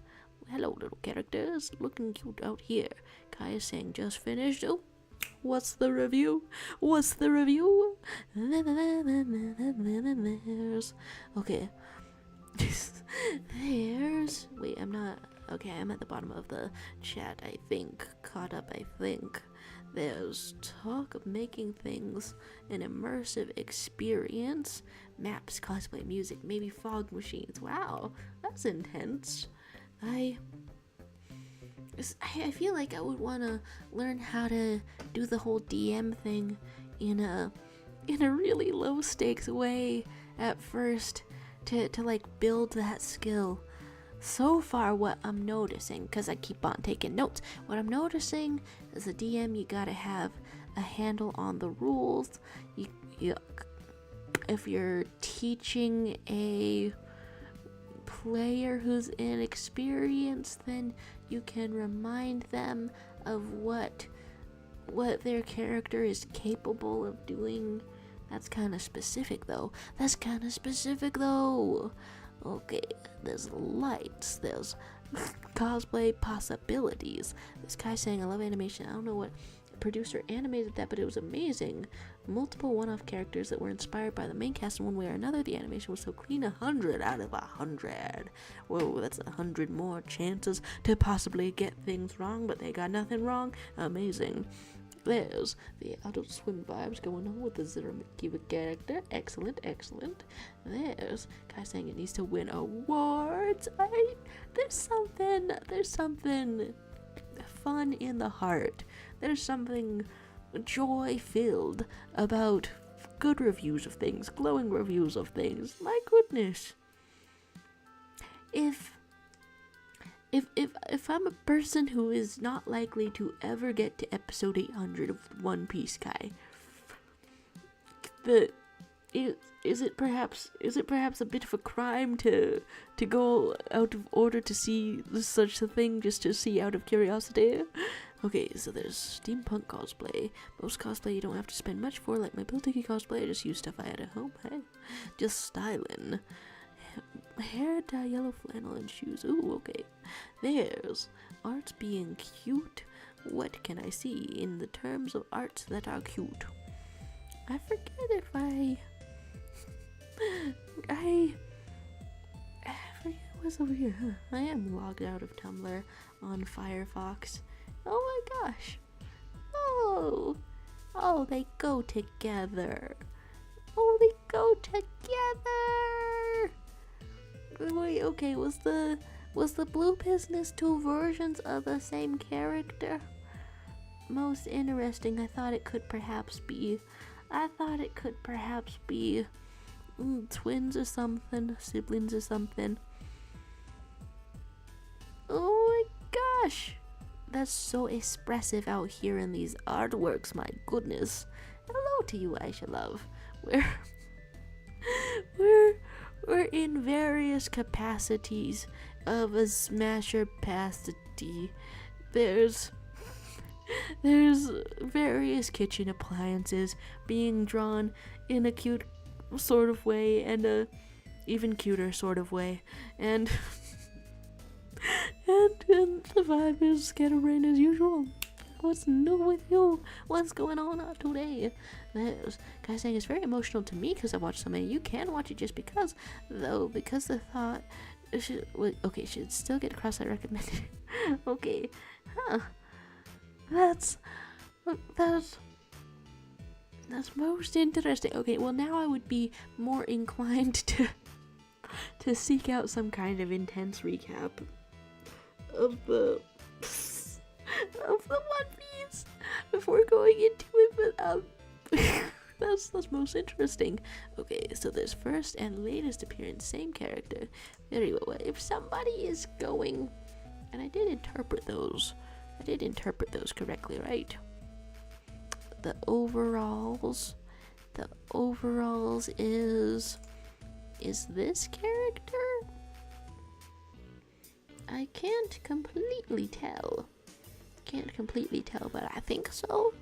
Hello, little characters. Looking cute out here. Kai is saying just finished. Oh, what's the review? What's the review? There's... Okay. There's... Wait, I'm not... Okay, I'm at the bottom of the chat, I think. Caught up, I think. There's talk of making things an immersive experience. Maps, cosplay, music, maybe fog machines. Wow, that's intense. I feel like I would want to learn how to do the whole DM thing in a really low stakes way at first to like build that skill. So far what I'm noticing, because I keep on taking notes, what I'm noticing as a DM, you gotta have a handle on the rules. You if you're teaching a player who's inexperienced, then you can remind them of what their character is capable of doing. That's kind of specific though. Okay, there's lights, there's cosplay possibilities. This guy saying I love animation. I don't know what producer animated that, but it was amazing. Multiple one-off characters that were inspired by the main cast in one way or another. The animation was so clean. 100 out of 100. Whoa, that's 100 more chances to possibly get things wrong, but they got nothing wrong. Amazing. There's the Adult Swim vibes going on with the Zermakiva character. Excellent. There's guy saying it needs to win awards. There's something fun in the heart. There's something joy-filled about good reviews of things, glowing reviews of things. My goodness. If I'm a person who is not likely to ever get to episode 800 of One Piece, Kai, is it perhaps a bit of a crime to go out of order to see such a thing just to see out of curiosity? Okay, so there's steampunk cosplay. Most cosplay you don't have to spend much for, like my Build-A-Key cosplay. I just use stuff I had at home. Hey, just styling. Hair dye, yellow flannel, and shoes. Ooh, okay. There's arts being cute. What can I see in the terms of arts that are cute? I forget if I forget what's over here. Huh. I am logged out of Tumblr on Firefox. Oh my gosh. Oh, they go together. Wait, okay, was the Blue Business two versions of the same character? most interesting. I thought it could perhaps be twins or something, siblings or something. Oh my gosh, that's so expressive out here in these artworks. My goodness. Hello to you, Aisha love. We're in various capacities of a smasher pasty. There's various kitchen appliances being drawn in a cute sort of way and a even cuter sort of way, and and the vibe is scatterbrained as usual. What's new with you? What's going on today? Guys saying it's very emotional to me because I watched so many. You can watch it just because, though, because the thought should still get cross-site recommended. Okay, huh? That's most interesting. Okay, well now I would be more inclined to seek out some kind of intense recap of the One Piece before going into it, but that's most interesting. Okay, so there's first and latest appearance, same character. Very well. If somebody is going, and I did interpret those correctly, right? The overalls is this character? I can't completely tell, but I think so.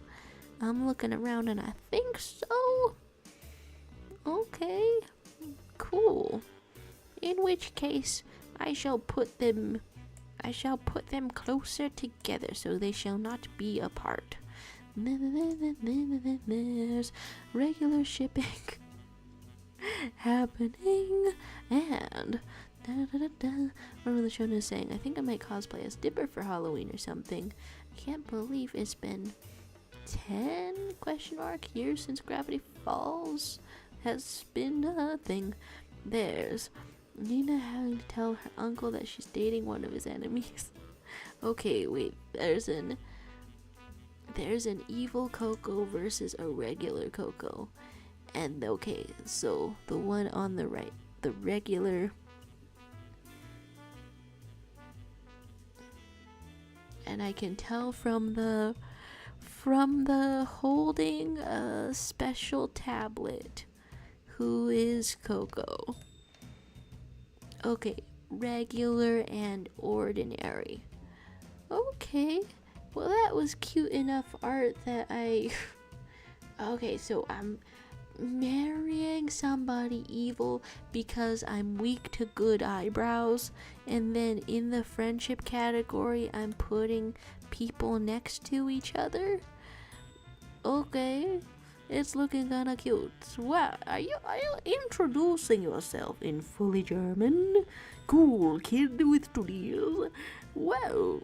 I'm looking around and I think so. Okay, cool. In which case, I shall put them closer together so they shall not be apart. There's regular shipping happening, and remember the show is saying, I think I might cosplay as Dipper for Halloween or something. I can't believe it's been 10 years since Gravity Falls has been a thing. There's Nina having to tell her uncle that she's dating one of his enemies. Okay, wait, there's an evil Coco versus a regular Coco. And okay, so the one on the right, the regular, and I can tell from the holding a special tablet who is Coco. Okay, regular and ordinary. Okay, well that was cute enough art that I okay, so I'm marrying somebody evil because I'm weak to good eyebrows, and then in the friendship category I'm putting people next to each other. Okay, it's looking kinda cute. Wow, are you introducing yourself in fully German? Cool kid with studios. Well,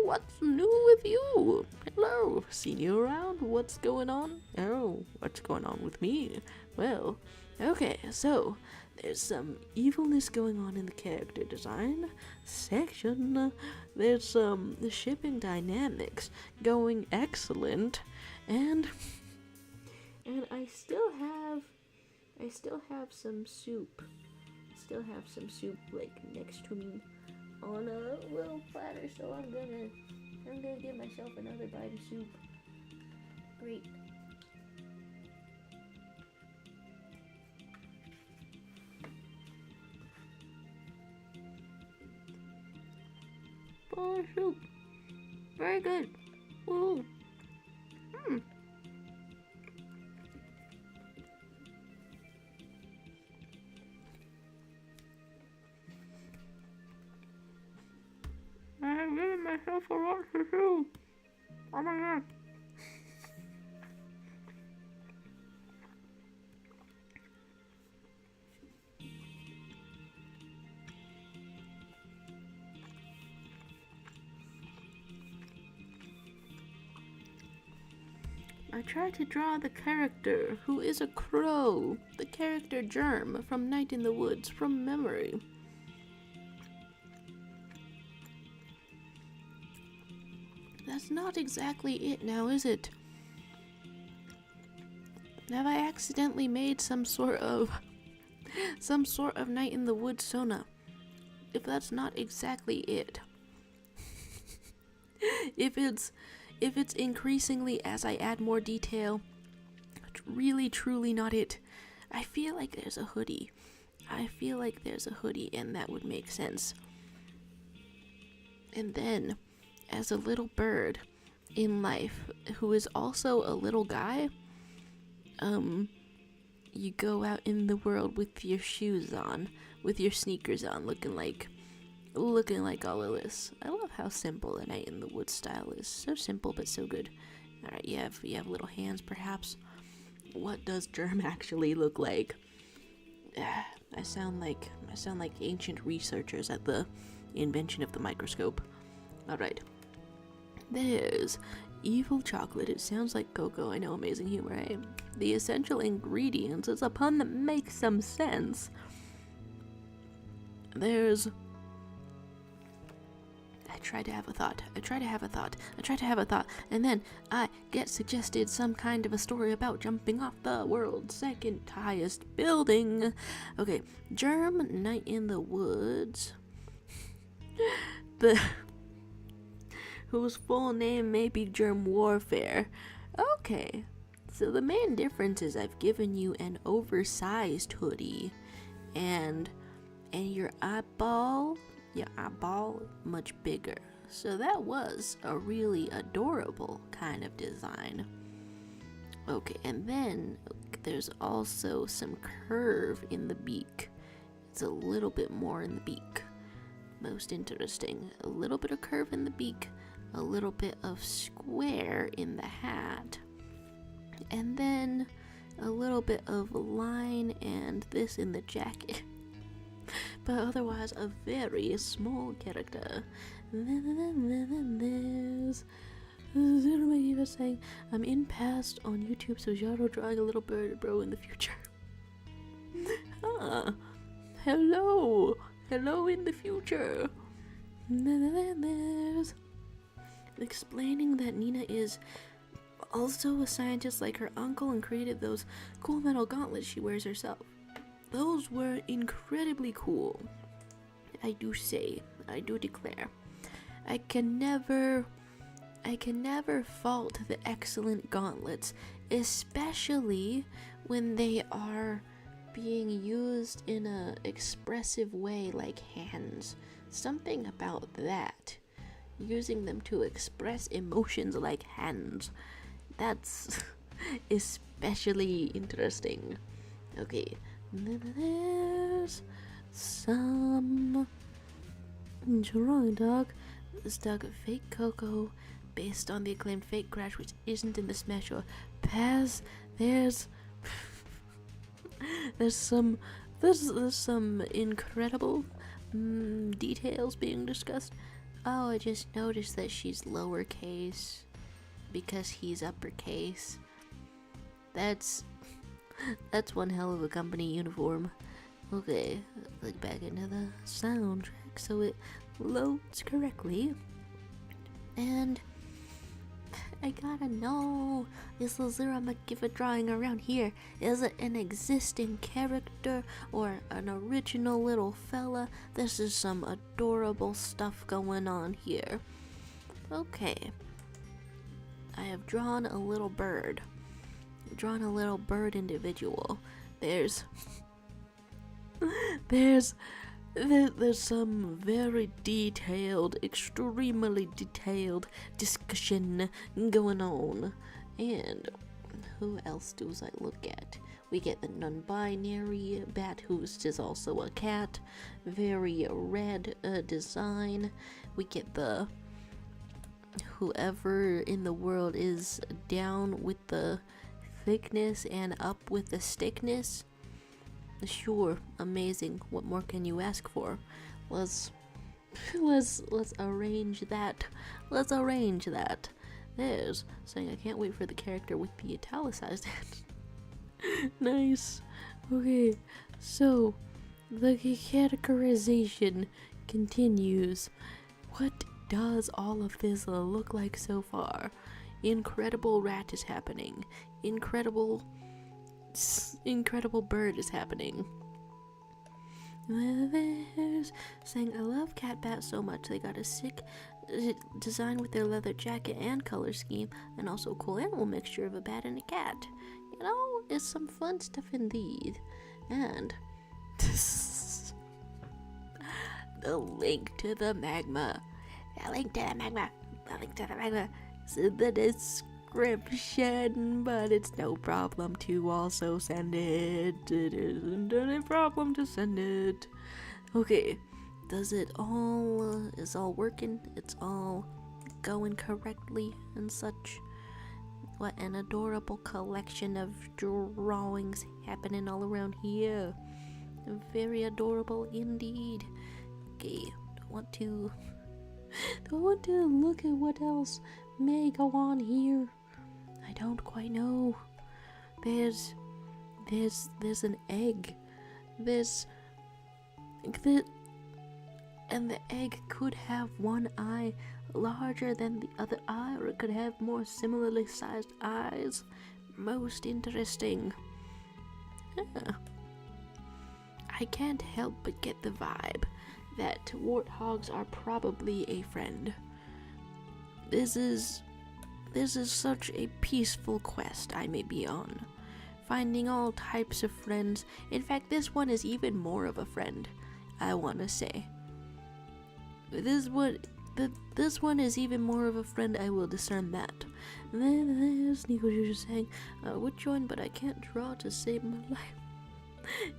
what's new with you? Hello, seen you around? What's going on? Oh, what's going on with me? Well, okay, so there's some evilness going on in the character design section. There's some shipping dynamics going excellent, and I still have some soup. Like next to me on a little platter, so I'm gonna give myself another bite of soup. Great. Bowl of soup. Very good. Ooh. I'm giving myself a lot to do. Oh my god. I tried to draw the character who is a crow, the character Germ from Night in the Woods, from memory. That's not exactly it now, is it? Have I accidentally made some sort of Night in the Woods Sona? If that's not exactly it. if it's increasingly as I add more detail, really truly not it. I feel like there's a hoodie. And that would make sense. And then, as a little bird in life who is also a little guy, you go out in the world with your shoes on, with your sneakers on, looking like all of this. I love how simple a Night in the Woods style is. So simple but so good. Alright, you have little hands perhaps. What does Germ actually look like? I sound like ancient researchers at the invention of the microscope. Alright. There's evil chocolate. It sounds like cocoa. I know, amazing humor, eh? The essential ingredients is a pun that makes some sense. There's... I try to have a thought, and then I get suggested some kind of a story about jumping off the world's second highest building. Okay, Germ, Night in the Woods. Whose full name may be Germ Warfare. Okay, so the main difference is I've given you an oversized hoodie, and your eyeball much bigger. So that was a really adorable kind of design. Okay, and then there's also some curve in the beak. It's a little bit more in the beak. Most interesting. A little bit of curve in the beak, a little bit of square in the hat, and then a little bit of line and this in the jacket. But otherwise a very small character. There's Zero saying, I'm in past on YouTube, so Jaro drawing a little bird bro in the future. Hello in the future. There's explaining that Nina is also a scientist like her uncle and created those cool metal gauntlets she wears herself. Those were incredibly cool. I do declare. I can never fault the excellent gauntlets, especially when they are being used in a expressive way like hands. Something about that. Using them to express emotions like hands. That's especially interesting. Okay. There's some drawing dog. This dog of fake Coco, based on the acclaimed Fake Crash, which isn't in the Smash or Paz. There's some incredible details being discussed. Oh, I just noticed that she's lowercase because he's uppercase. That's one hell of a company uniform. Okay, click back into the soundtrack so it loads correctly. And I gotta know, is Lazura give a drawing around here? Is it an existing character or an original little fella? This is some adorable stuff going on here. Okay. I have drawn a little bird. Individual. There's some very detailed, extremely detailed discussion going on. And who else do I look at? We get the non-binary bat, who is also a cat. Very red design. We get the whoever in the world is down with the thickness and up with the stickness. Sure, amazing. What more can you ask for? Let's arrange that. There's saying I can't wait for the character with the italicized hand. Nice. Okay, so the categorization continues. What does all of this look like so far? Incredible rat is happening. Incredible bird is happening. There's saying, I love Cat Bat so much. They got a sick design with their leather jacket and color scheme, and also a cool animal mixture of a bat and a cat. You know, it's some fun stuff indeed. And the link to the magma. The link to the magma. The link to the magma. It's in the description, but it's no problem to also send it. It isn't any problem to send it. Okay, does it all, is all working? It's all going correctly and such. What an adorable collection of drawings happening all around here. Very adorable indeed. Okay, don't want to look at what else may go on here. I don't quite know. There's an egg. And the egg could have one eye larger than the other eye, or it could have more similarly sized eyes. Most interesting. Huh. I can't help but get the vibe that warthogs are probably a friend. This is such a peaceful quest I may be on, finding all types of friends. In fact, this one is even more of a friend, I want to say. This one is even more of a friend, I will discern that. And then there's Nico just saying, I would join, but I can't draw to save my life.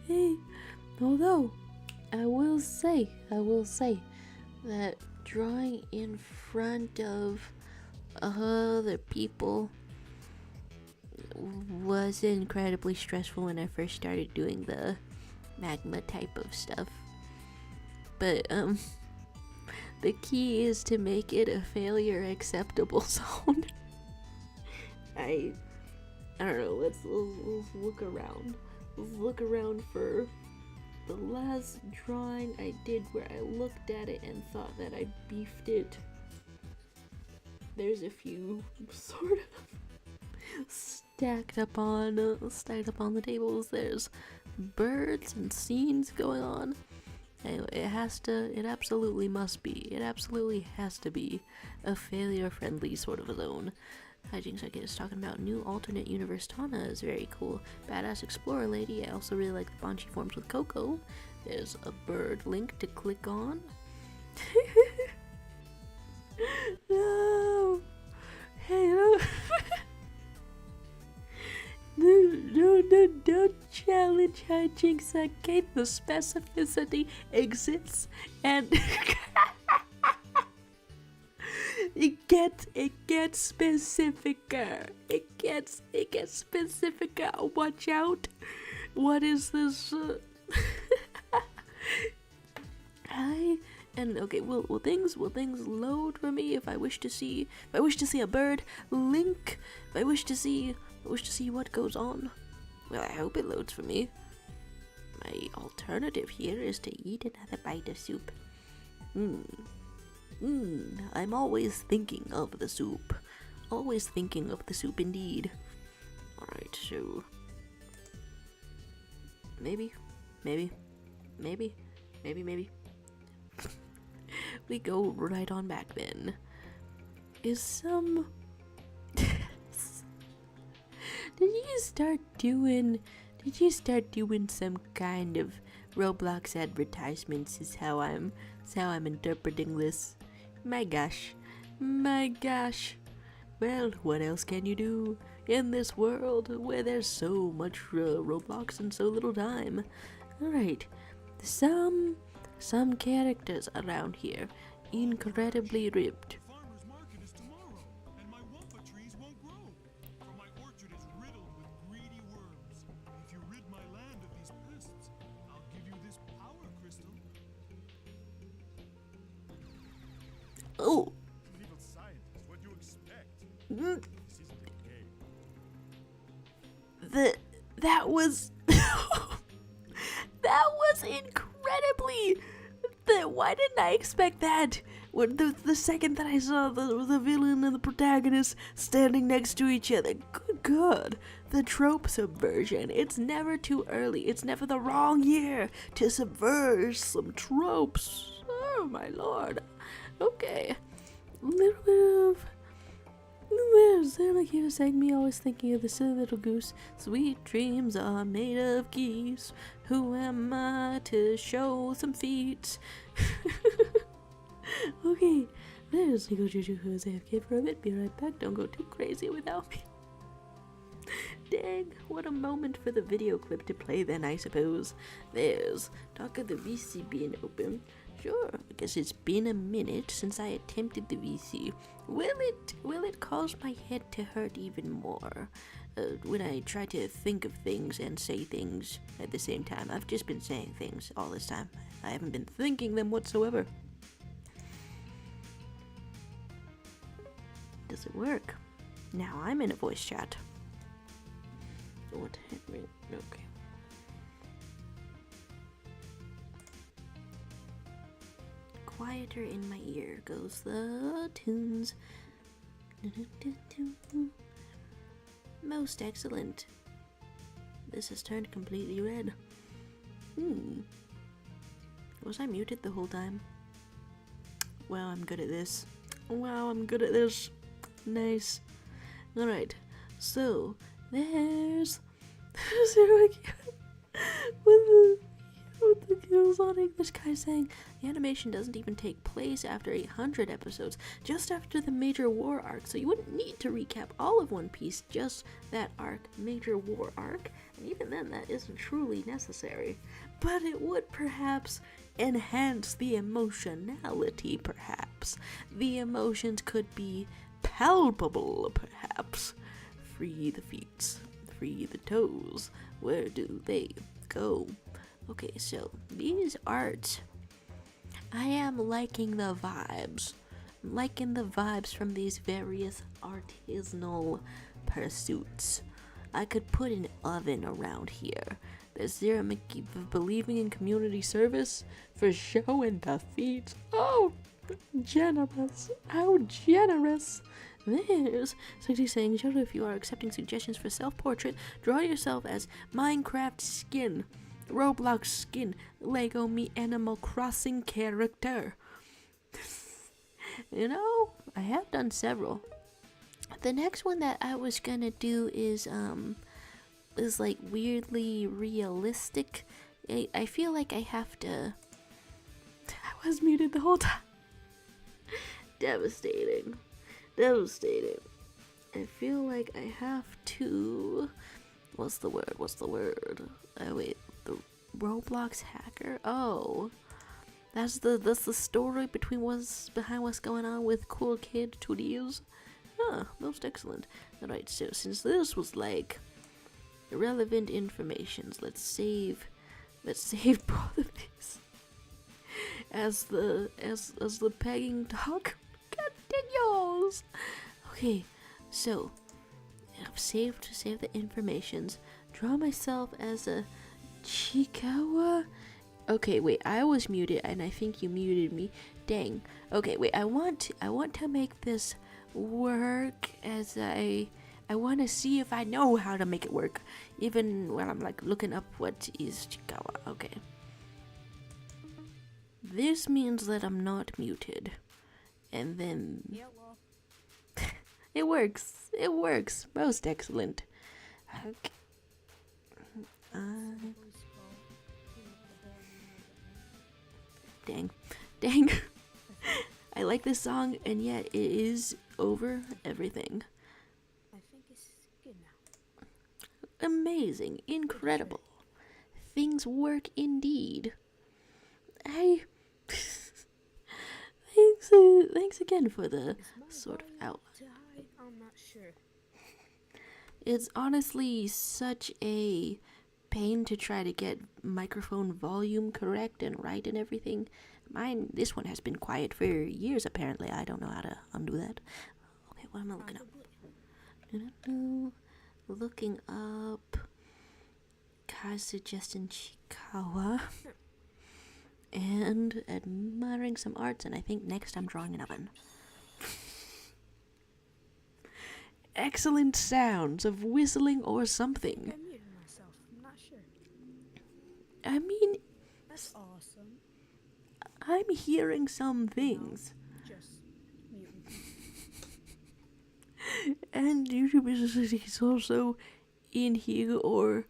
Hey, although, I will say that drawing in front of other people was incredibly stressful when I first started doing the magma type of stuff. But, the key is to make it a failure acceptable zone. I don't know, let's look around. Let's look around for the last drawing I did where I looked at it and thought that I beefed it. There's a few sort of stacked up on the tables. There's birds and scenes going on. Anyway, it absolutely has to be a failure-friendly sort of a zone. Hijinks, I guess, talking about new alternate universe Tana is very cool. Badass explorer lady. I also really like the Banshee forms with Coco. There's a bird link to click on. No! Hey, no! Don't challenge hijinks. Okay, the specificity exists, and it gets specificer. It gets specificer. Watch out! What is this? Will things load for me if I wish to see a bird link? If I wish to see what goes on? Well, I hope it loads for me. My alternative here is to eat another bite of soup. I'm always thinking of the soup. Always thinking of the soup indeed. Alright, so maybe. We go right on back then. Did you start doing some kind of Roblox advertisements is how I'm interpreting this. My gosh. Well, what else can you do in this world where there's so much Roblox and so little time? Alright, some characters around here, incredibly ripped. Farmer's market is tomorrow, and my wampa trees won't grow, for my orchard is riddled with greedy worms. If you rid my land of these pests, I'll give you this power crystal. Oh! Evil scientist, what do you expect? Mm. This isn't a game. That was incredibly Why didn't I expect that? When the second that I saw the villain and the protagonist standing next to each other, good God, the trope subversion. It's never too early. It's never the wrong year to subvert some tropes. Oh my lord. Okay, a little bit of. Like he was saying, me always thinking of the silly little goose. Sweet dreams are made of geese. Who am I to show some feet? Okay, there's Nico Juju, who is AFK for a bit. Be right back. Don't go too crazy without me. Dang, what a moment for the video clip to play then, I suppose. There's talk of the VC being open. Sure, I guess it's been a minute since I attempted the VC. Will it cause my head to hurt even more when I try to think of things and say things at the same time? I've just been saying things all this time. I haven't been thinking them whatsoever. Does it work? Now I'm in a voice chat. What happened? Okay. Quieter in my ear goes the tunes. Most excellent. This has turned completely red. Was I muted the whole time? Wow, I'm good at this. Wow, I'm good at this. Nice. Alright, so there's Zero with the kills on English guy saying the animation doesn't even take place after 800 episodes, just after the major war arc, so you wouldn't need to recap all of One Piece, just that arc, major war arc, and even then that isn't truly necessary. But it would perhaps enhance the emotionality, perhaps. The emotions could be palpable, perhaps. Free the feet, free the toes, where do they go? Okay, so these arts, I am liking the vibes. I'm liking the vibes from these various artisanal pursuits. I could put an oven around here. There's Zero Mickey believing in community service for showing the feet. Oh, generous. How generous. There's 60 saying, Jodo, if you are accepting suggestions for self-portrait, draw yourself as Minecraft skin, Roblox skin, Lego Me Animal Crossing character. You know, I have done several. The next one that I was gonna do is like weirdly realistic. I feel like I have to. I was muted the whole time. Devastating. I feel like I have to. What's the word? Oh wait, the Roblox hacker. Oh, that's the story behind what's going on with Cool Kid 2Ds. Huh, most excellent. Alright, so since this was like irrelevant information, let's save both of these as the pegging dog continues. Okay, so I've saved the informations. Draw myself as a Chikawa. Okay, wait, I was muted and I think you muted me. Dang. Okay, wait, I want to make this work as I want to see if I know how to make it work, even when I'm like looking up what is Chikawa. Okay. This means that I'm not muted. And then it works. Most excellent. Okay. Dang. I like this song, and yet it is over everything. I think it's good now. Amazing. Incredible. Things work indeed. Thanks again for the sort of outline. I'm not sure. It's honestly such a pain to try to get microphone volume correct and right and everything. This one has been quiet for years apparently. I don't know how to undo that. Okay, what am I looking up? Looking up Kai's suggestion Chikawa. and admiring some arts, and I think next I'm drawing an oven. Excellent sounds of whistling or something. I muted myself. I'm not sure. I mean, That's awesome. I'm hearing some things. Just muting. And YouTube is also in here, or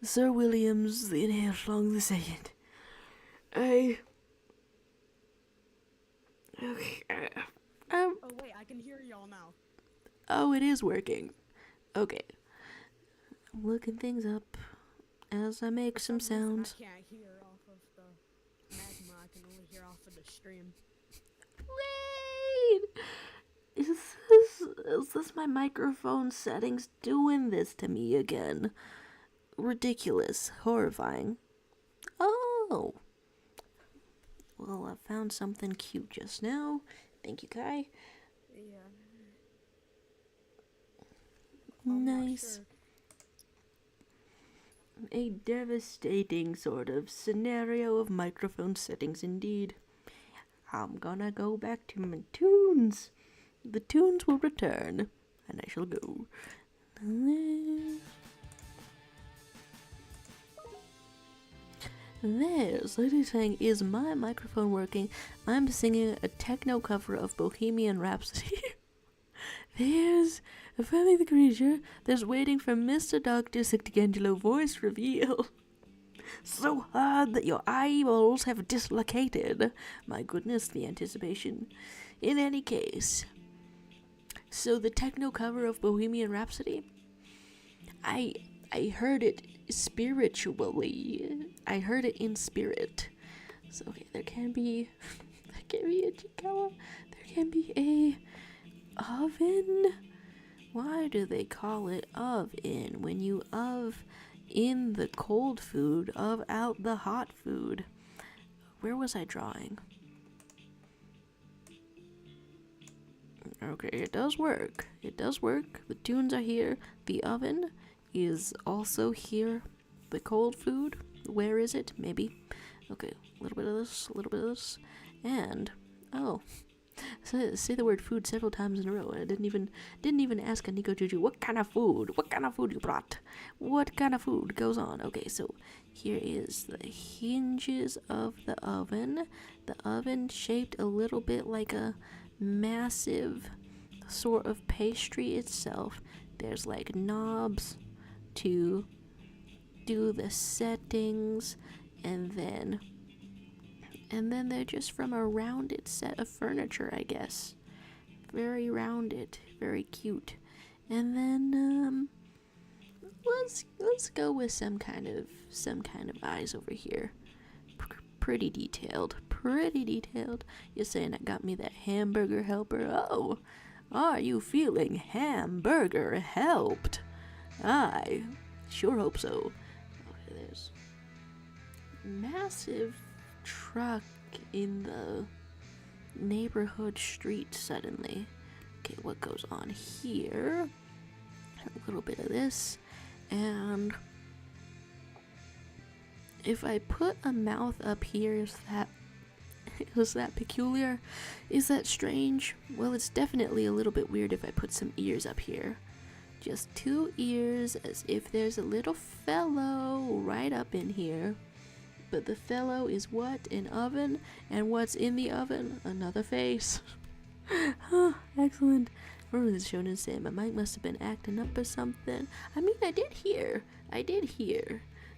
Sir Williams the Inhale Song the Second. Okay. Oh wait, I can hear y'all now. Oh, it is working. Okay. I'm looking things up as I make some For some reason, sounds. I can't hear off of the magma. I can only hear off of the stream. Wait! Is this my microphone settings doing this to me again? Ridiculous. Horrifying. Oh! Well, I found something cute just now. Thank you, Kai. Yeah. I'm not Nice. sure. A devastating sort of scenario of microphone settings indeed. I'm gonna go back to my tunes. The tunes will return, and I shall go. There's lady saying, is my microphone working? I'm singing a techno cover of Bohemian Rhapsody. There's Affirming the Creature. There's Waiting for Mr. Dr. D'Angelo voice reveal. So hard that your eyeballs have dislocated. My goodness, the anticipation. In any case, so the techno cover of Bohemian Rhapsody, I heard it spiritually. I heard it in spirit. So okay, there can be a Chikawa. There can be a oven. Why do they call it oven when you in the cold food, out the hot food? Where was I drawing? Okay, it does work. It does work. The tunes are here. The oven is also here. The cold food, where is it? Maybe. Okay, a little bit of this, a little bit of this, and oh, say the word food several times in a row. I didn't even ask a Nico Juju what kind of food you brought. What kind of food goes on? Okay, so here is the hinges of the oven. The oven shaped a little bit like a massive sort of pastry itself. There's like knobs to do the settings, and then they're just from a rounded set of furniture, I guess. Very rounded, very cute. And then let's go with some kind of eyes over here. Pretty detailed. You're saying I got me that hamburger helper? Oh, are you feeling hamburger helped? I sure hope so. Okay, there's massive truck in the neighborhood street suddenly. Okay, what goes on here? A little bit of this, and if I put a mouth up here, is that peculiar? Is that strange? Well, it's definitely a little bit weird if I put some ears up here. Just 2 ears, as if there's a little fellow right up in here. But the fellow is what? An oven? And what's in the oven? Another face. Oh, excellent. Or this Shonen Sam, my mic must have been acting up or something. I mean, I did hear.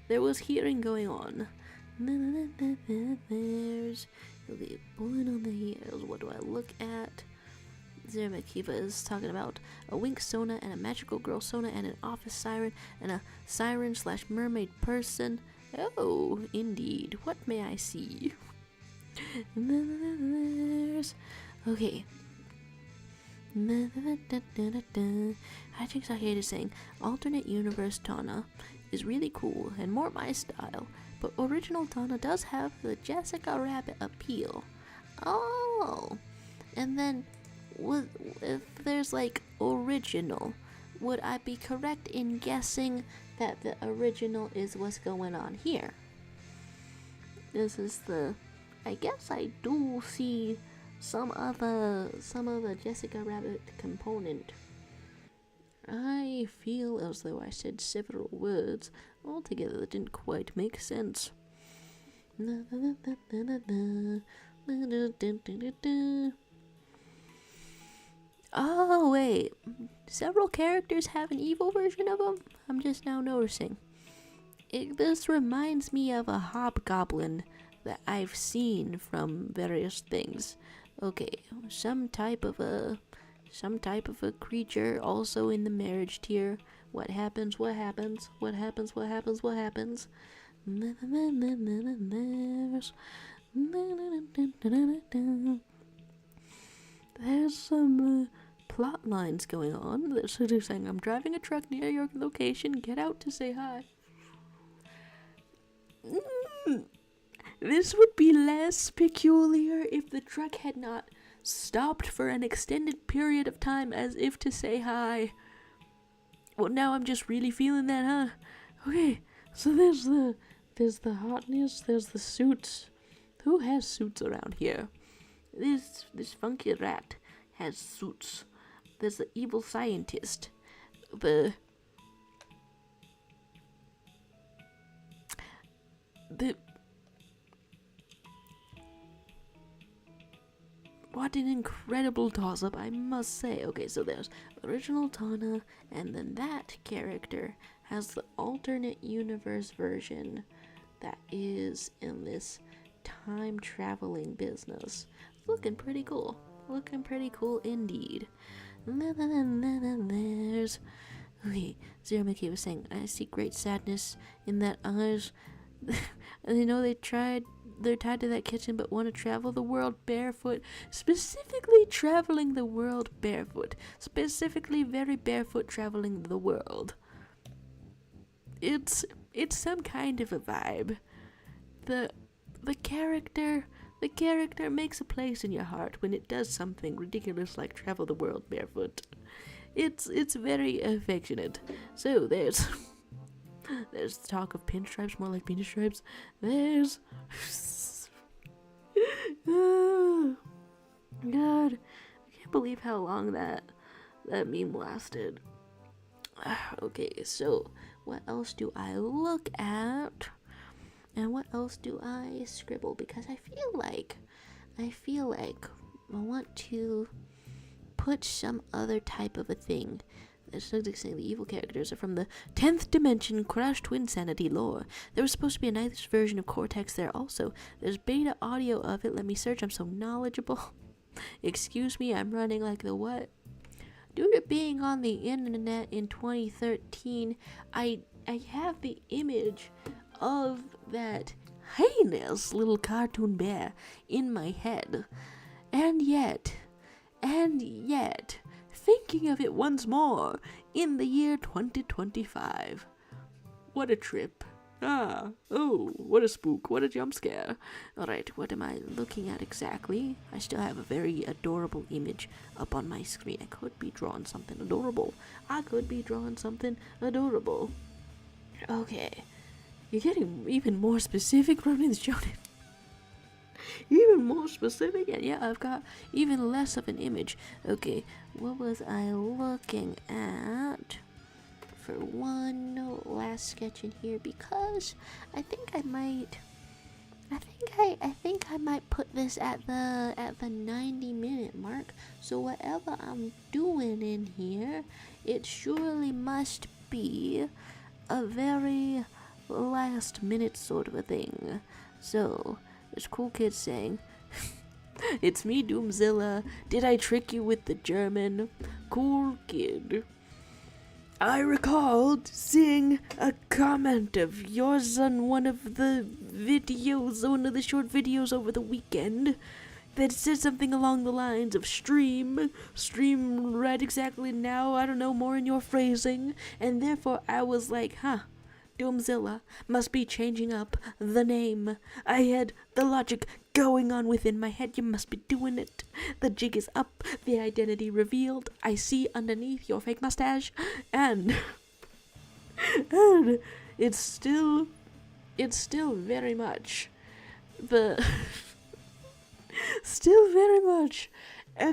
There was hearing going on. There's the bullet on the heels. What do I look at? Zerma Kiva is talking about a wink Sona and a magical girl Sona and an office siren and a siren/mermaid person. Oh, indeed. What may I see? There's... Okay. Hijinks Arcade is saying, alternate universe Tana is really cool and more my style, but original Tana does have the Jessica Rabbit appeal. Oh! And then, if there's like original, would I be correct in guessing that the original is what's going on here? This is the I guess I do see some other Jessica Rabbit component. I feel as though I said several words altogether that didn't quite make sense. Oh, wait. Several characters have an evil version of them? I'm just now noticing. This reminds me of a hobgoblin that I've seen from various things. Okay, some type of a creature also in the marriage tier. What happens? What happens? What happens? What happens? What happens? There's some plot lines going on. They're sort of saying, I'm driving a truck near your location. Get out to say hi. This would be less peculiar if the truck had not stopped for an extended period of time as if to say hi. Well, now I'm just really feeling that, huh? Okay, so there's the hotness, there's the suits. Who has suits around here? This funky rat has suits. There's the evil scientist. The what an incredible toss-up, I must say. Okay, so there's original Tana, and then that character has the alternate universe version that is in this time-traveling business. Looking pretty cool. Looking pretty cool indeed. And then there's... Okay, Zero Mickey was saying, I see great sadness in that eyes. And you know they're tied to that kitchen but want to travel the world barefoot. Specifically traveling the world barefoot. Specifically very barefoot traveling the world. It's some kind of a vibe. The character makes a place in your heart when it does something ridiculous like travel the world barefoot. It's very affectionate. So there's talk of pinstripes, more like pinstripes. There's oh, God, I can't believe how long that meme lasted. Okay, so what else do I look at? And what else do I scribble? Because I feel like I want to put some other type of a thing. There's something saying the evil characters are from the 10th dimension Crash Twinsanity lore. There was supposed to be a nice version of Cortex there also. There's beta audio of it. Let me search. I'm so knowledgeable. Excuse me, I'm running like the what? Due to being on the internet in 2013, I have the image of that heinous little cartoon bear in my head. And yet, thinking of it once more in the year 2025. What a trip. What a spook, what a jump scare. Alright, what am I looking at exactly? I still have a very adorable image up on my screen. I could be drawing something adorable. Okay. You're getting even more specific, Ronan Jonas. Even more specific, and yeah, I've got even less of an image. Okay, what was I looking at? For one last sketch in here, because I think I might put this at the 90-minute mark. So whatever I'm doing in here, it surely must be a very last minute sort of a thing. So there's cool kids saying, it's me, Doomzilla. Did I trick you with the German? Cool kid. I recalled seeing a comment of yours on one of the short videos over the weekend that said something along the lines of stream right exactly now, I don't know, more in your phrasing, and therefore I was like, Doomzilla must be changing up the name. I had the logic going on within my head. You must be doing it. The jig is up. The identity revealed. I see underneath your fake mustache. And it's still very much the Still very much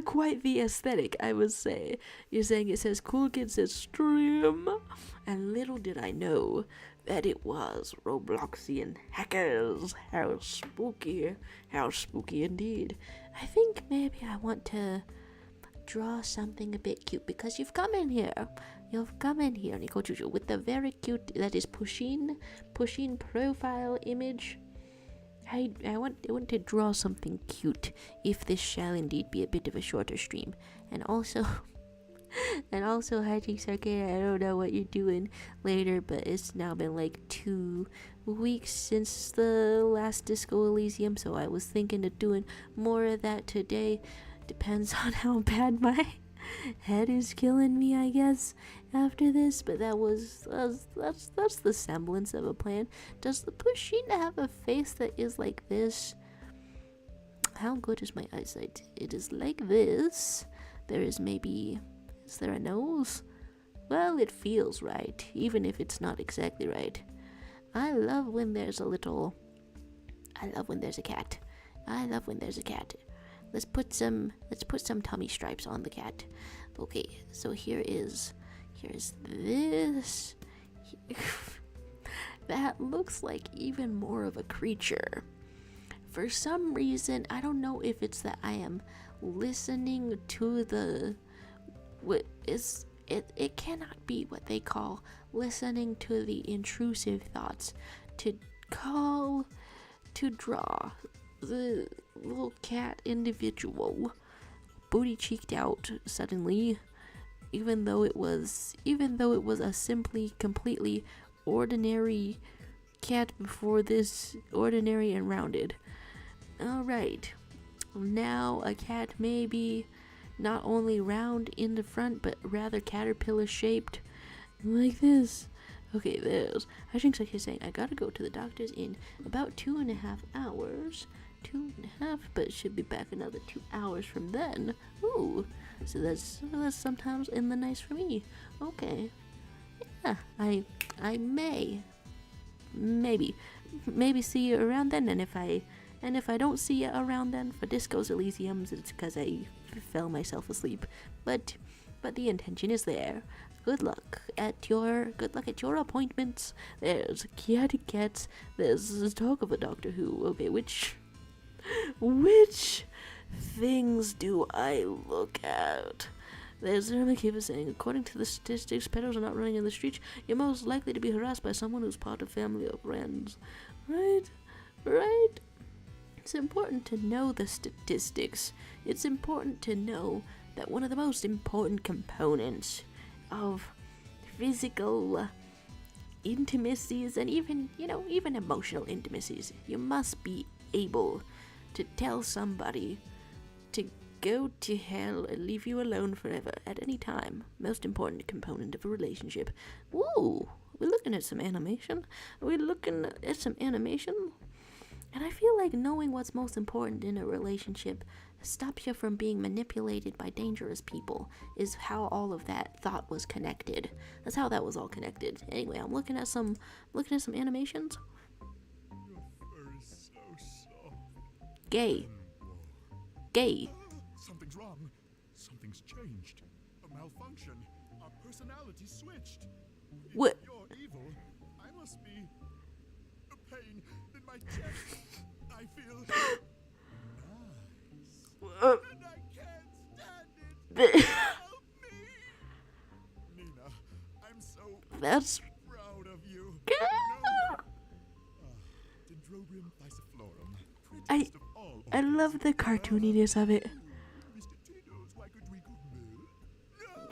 quite the aesthetic, I would say. You're saying it says Cool Kids Extreme, and little did I know that it was Robloxian hackers. How spooky indeed. I think maybe I want to draw something a bit cute because you've come in here, Nico Juju, with the very cute, that is Pusheen profile image. I want to draw something cute, if this shall indeed be a bit of a shorter stream. And also, Hijinks Arcade, I don't know what you're doing later, but it's now been like 2 weeks since the last Disco Elysium, so I was thinking of doing more of that today. Depends on how bad my head is killing me, I guess, after this, but that's the semblance of a plan. Does the Pusheen have a face that is like this? How good is my eyesight? It is like this. Is there a nose? Well, it feels right, even if it's not exactly right. I love when there's a cat. Let's put some tummy stripes on the cat. Okay, so here's this. That looks like even more of a creature. For some reason, I don't know if it's that I am listening to it cannot be what they call listening to the intrusive thoughts to draw the little cat individual booty cheeked out suddenly, even though it was a simply completely ordinary cat before this, ordinary and rounded. Alright, now a cat may be not only round in the front but rather caterpillar shaped like this. Okay, I think like he's saying I gotta go to the doctor's in about 2.5 hours. 2.5, but should be back another 2 hours from then. Ooh, so that's sometimes in the nice for me. Okay, yeah, I maybe see you around then, and if I don't see you around then for Disco's Elysiums, it's because I fell myself asleep. But the intention is there. Good luck at your appointments. There's kitty cats. There's talk of a Doctor Who. Okay, which things do I look at? There's Keeper saying, according to the statistics, pedos are not running in the streets. You're most likely to be harassed by someone who's part of family or friends. Right? It's important to know the statistics. It's important to know that one of the most important components of physical intimacies and even emotional intimacies, you must be able to tell somebody to go to hell and leave you alone forever at any time. Most important component of a relationship. Woo! We're looking at some animation. And I feel like knowing what's most important in a relationship stops you from being manipulated by dangerous people, is how all of that thought was connected. That's how that was all connected. Anyway, I'm looking at some animations. Your fur is so soft. Gay. Something's wrong. Something's changed. A malfunction. Our personality switched. What? If you're evil, I must be. A pain in my chest. I feel nice. And I can't stand it. Help me. Nina, I'm so That's proud of you. Dendrobium thyssiflorum. Prettiest of all I love the cartooniness of it. Mr. Tito's wackadoodle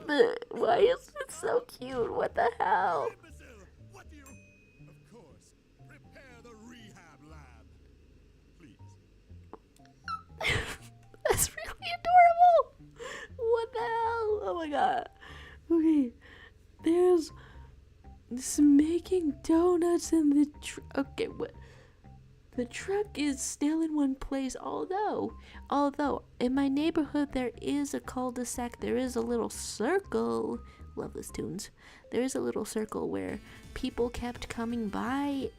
milk. Why is it so cute? What the hell? Imbecile! What do you... Of course. Prepare the rehab lab. Please. That's really adorable. What the hell? Oh my god. Okay, there's some making donuts in the okay, what? The truck is still in one place, although in my neighborhood there is a cul-de-sac, there is a little circle. Love this tunes. There is a little circle where people kept coming by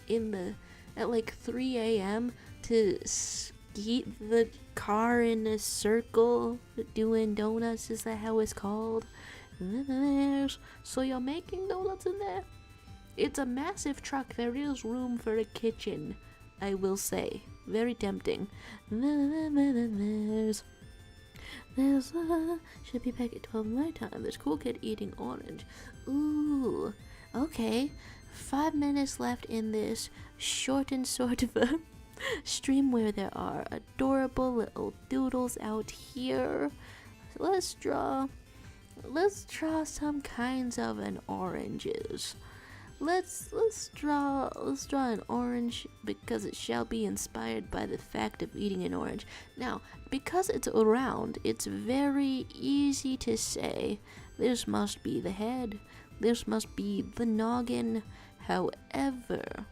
at like 3 a.m. to Eat the car in a circle, doing donuts, is that how it's called? And then there's, so you're making donuts in there? It's a massive truck, there is room for a kitchen, I will say. Very tempting. And then there's should be back at 12 my time. There's cool kid eating orange. Ooh, okay. 5 minutes left in this shortened sort of a stream where there are adorable little doodles out here. Let's draw some kinds of an oranges. Let's draw an orange because it shall be inspired by the fact of eating an orange. Now, because it's round, it's very easy to say this must be the head, this must be the noggin. However,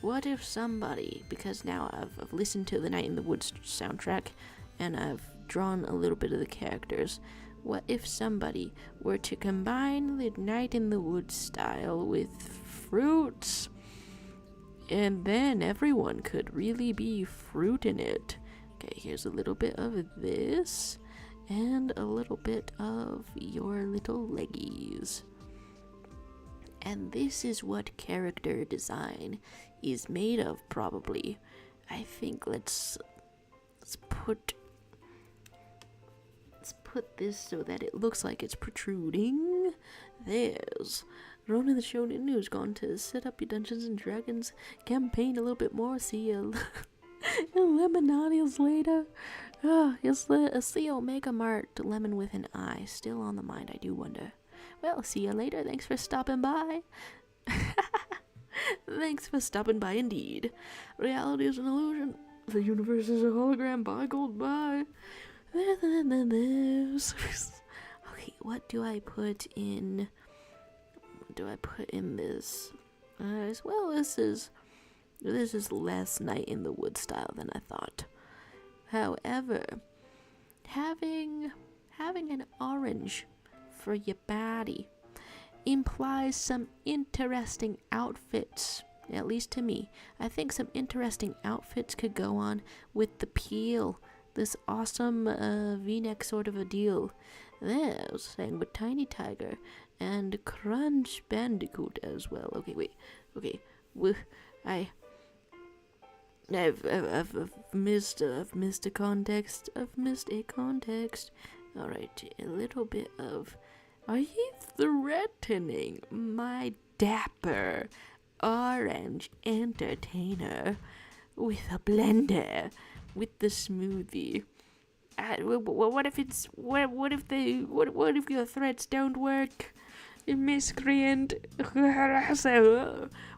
what if somebody, because now I've listened to the Night in the Woods soundtrack and I've drawn a little bit of the characters, what if somebody were to combine the Night in the Woods style with fruits? And then everyone could really be fruit in it. Okay, here's a little bit of this, and a little bit of your little leggies. And this is what character design is made of, probably. I think let's put this so that it looks like it's protruding. There's Ronan the Shonen News gone to set up your Dungeons and Dragons campaign a little bit more. See you 11 audios later. See Omega Mart lemon with an I still on the mind, I do wonder. Well, see you later. Thanks for stopping by. Thanks for stopping by indeed. Reality is an illusion. The universe is a hologram. Bye, gold, bye. Okay, what do I put in? What do I put in this? Well, this is less Night in the Woods style than I thought. However, having an orange for your body implies some interesting outfits, at least to me. I think some interesting outfits could go on with the peel, this awesome v-neck sort of a deal. There's saying with Tiny Tiger and Crunch Bandicoot as well. Okay, wait. Okay, I've missed a context. I've missed a context. All right, a little bit of. Are you threatening my dapper orange entertainer with a blender, with the smoothie? What if your threats don't work, miscreant?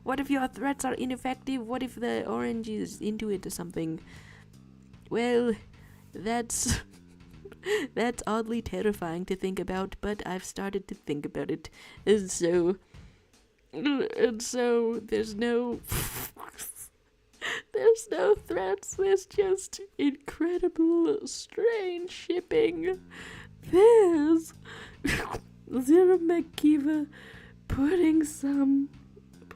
What if your threats are ineffective? What if the orange is into it or something? Well, that's oddly terrifying to think about, but I've started to think about it, and so there's no threats. There's just incredible, strange shipping. There's Zero McKeeva putting some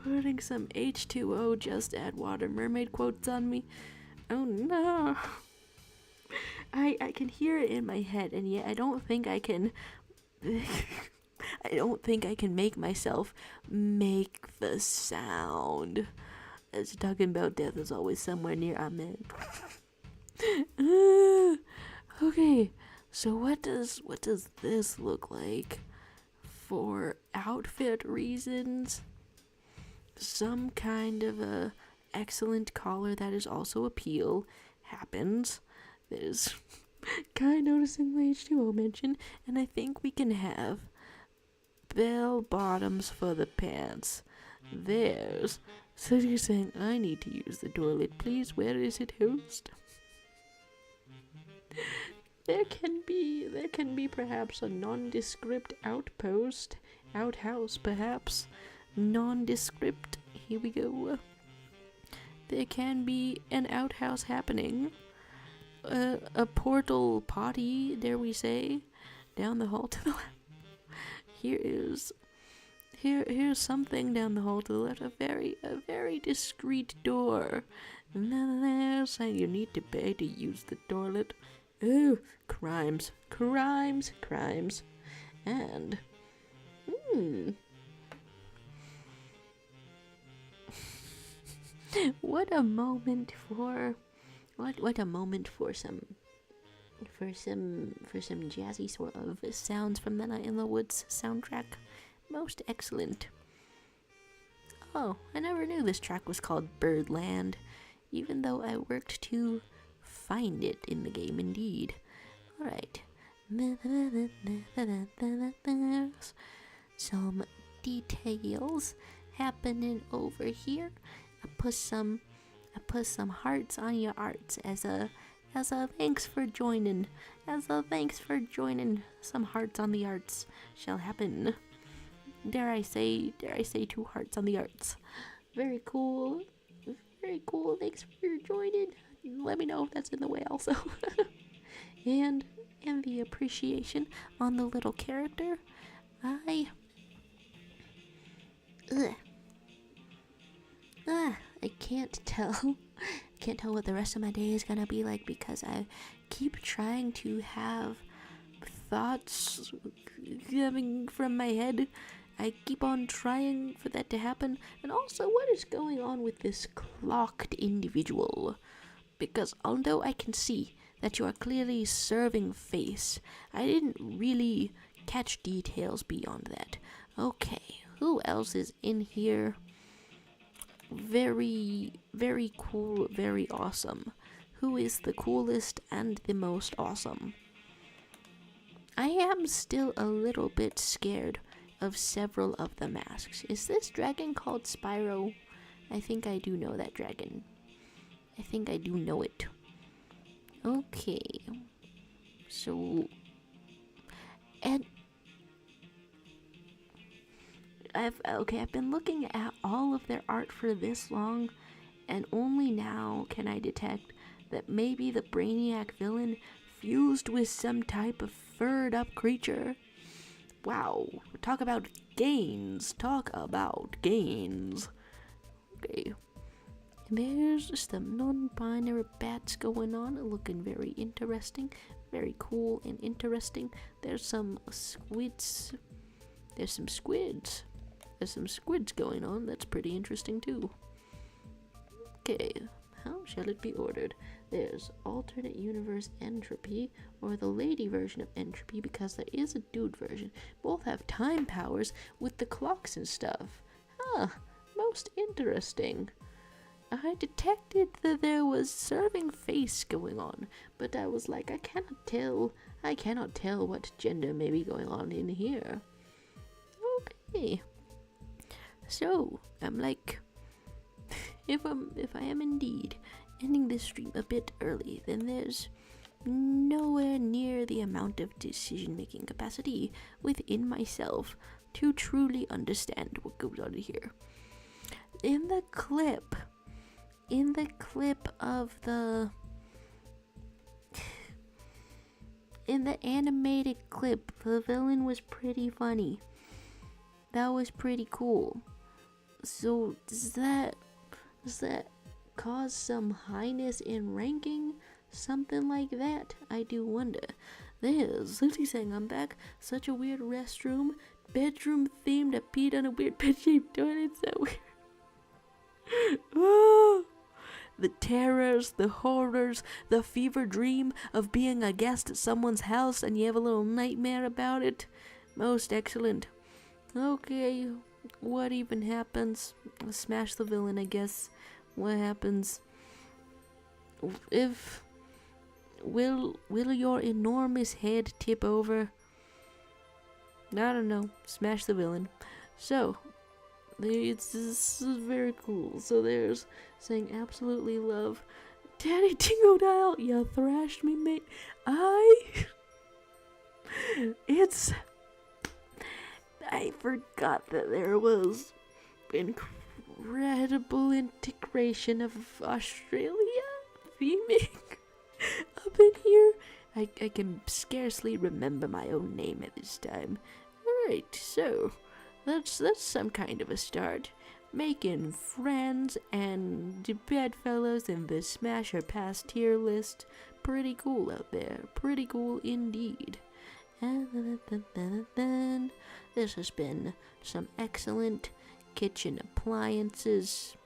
H2O, just add water mermaid quotes on me. Oh no. I can hear it in my head, and yet I don't think I can make myself make the sound. As talking about death is always somewhere near amen. Okay, so what does this look like for outfit reasons? Some kind of a excellent collar that is also a peel happens. There's kind of noticing the H2O mention, and I think we can have bell bottoms for the pants. There's. So you're saying I need to use the door lid, please? Where is it, host? There can be perhaps a nondescript outhouse, perhaps. Nondescript. Here we go. There can be an outhouse happening. A portal potty, dare we say, down the hall to the left. Here's something down the hall to the left. A very discreet door None there saying you need to pay to use the toilet. Ooh, crimes, crimes, crimes. And, what a moment for, what a moment for some jazzy sort of sounds from the Night in the Woods soundtrack. Most excellent. Oh, I never knew this track was called Birdland, even though I worked to find it in the game indeed. Alright. Some details happening over here. I put some hearts on your arts as a thanks for joining. Some hearts on the arts shall happen. Dare I say 2 hearts on the arts. Very cool. Very cool. Thanks for joining. Let me know if that's in the way also. and the appreciation on the little character. I can't tell. Can't tell what the rest of my day is gonna be like because I keep trying to have thoughts coming from my head. I keep on trying for that to happen. And also, what is going on with this clocked individual? Because although I can see that you are clearly serving face, I didn't really catch details beyond that. Okay, who else is in here? Very, very cool, very awesome. Who is the coolest and the most awesome? I am still a little bit scared of several of the masks. Is this dragon called Spyro? I think I do know that dragon. I think I do know it. Okay. So, and I've been looking at all of their art for this long, and only now can I detect that maybe the Brainiac villain fused with some type of furred up creature. Wow, talk about gains. Okay. There's some non-binary bats going on, looking very interesting. Very cool and interesting. There's some squids. There's some squids going on. That's pretty interesting too. Okay, how shall it be ordered? There's alternate universe entropy, or the lady version of entropy, because there is a dude version. Both have time powers with the clocks and stuff. Huh, most interesting. I detected that there was serving face going on, but I was like, I cannot tell what gender may be going on in here. Okay. So, I'm like, if I am indeed ending this stream a bit early, then there's nowhere near the amount of decision-making capacity within myself to truly understand what goes on here. In the clip of in the animated clip, the villain was pretty funny. That was pretty cool. So does that cause some highness in ranking? Something like that, I do wonder. There's Lucy saying I'm back. Such a weird restroom. Bedroom themed. I peed on a weird bed-shaped toilet. It's so weird. Oh, the terrors, the horrors, the fever dream of being a guest at someone's house and you have a little nightmare about it. Most excellent. Okay, what even happens? Smash the villain, I guess. What happens? Will your enormous head tip over? I don't know. Smash the villain. So, this is very cool. So there's saying absolutely love. Daddy Dingo Dial, you thrashed me, mate. I forgot that there was incredible integration of Australia theming up in here. I can scarcely remember my own name at this time. Alright, so that's some kind of a start. making friends and bedfellows in the Smash or Pass tier list. Pretty cool out there. Pretty cool indeed. And then this has been some excellent kitchen appliances,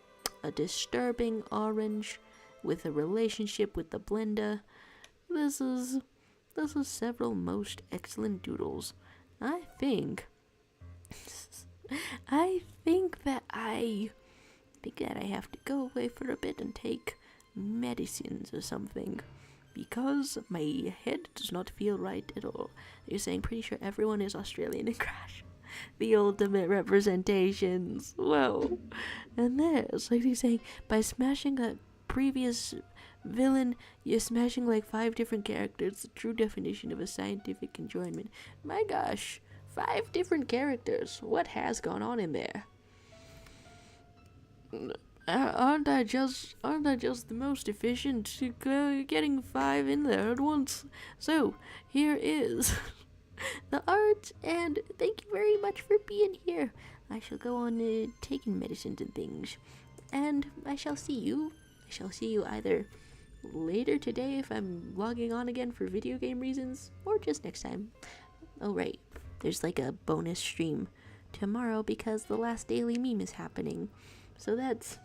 a disturbing orange with a relationship with the blender. This is several most excellent doodles. I think that I have to go away for a bit and take medicines or something, because my head does not feel right at all. You're saying pretty sure everyone is Australian in Crash. The ultimate representations. Whoa. And there's like he's saying, by smashing that previous villain, you're smashing like 5 different characters. The true definition of a scientific enjoyment. My gosh, 5 different characters. What has gone on in there? Aren't I just the most efficient? Getting 5 in there at once. So here is the art, and thank you very much for being here. I shall go on taking medicines and things, and I shall see you either later today if I'm logging on again for video game reasons, or just next time. Oh right, there's like a bonus stream tomorrow because the last daily meme is happening, so that's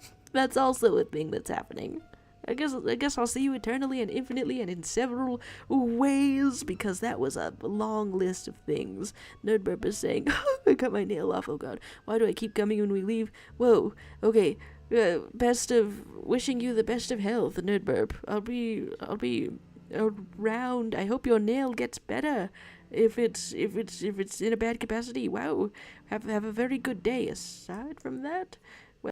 also a thing that's happening. I guess I'll see you eternally and infinitely and in several ways, because that was a long list of things. Nerdburp is saying, I cut my nail off, oh god, why do I keep coming when we leave? Whoa, okay, wishing you the best of health, Nerdburp. I'll be around. I hope your nail gets better. If it's in a bad capacity, wow, have a very good day. Aside from that,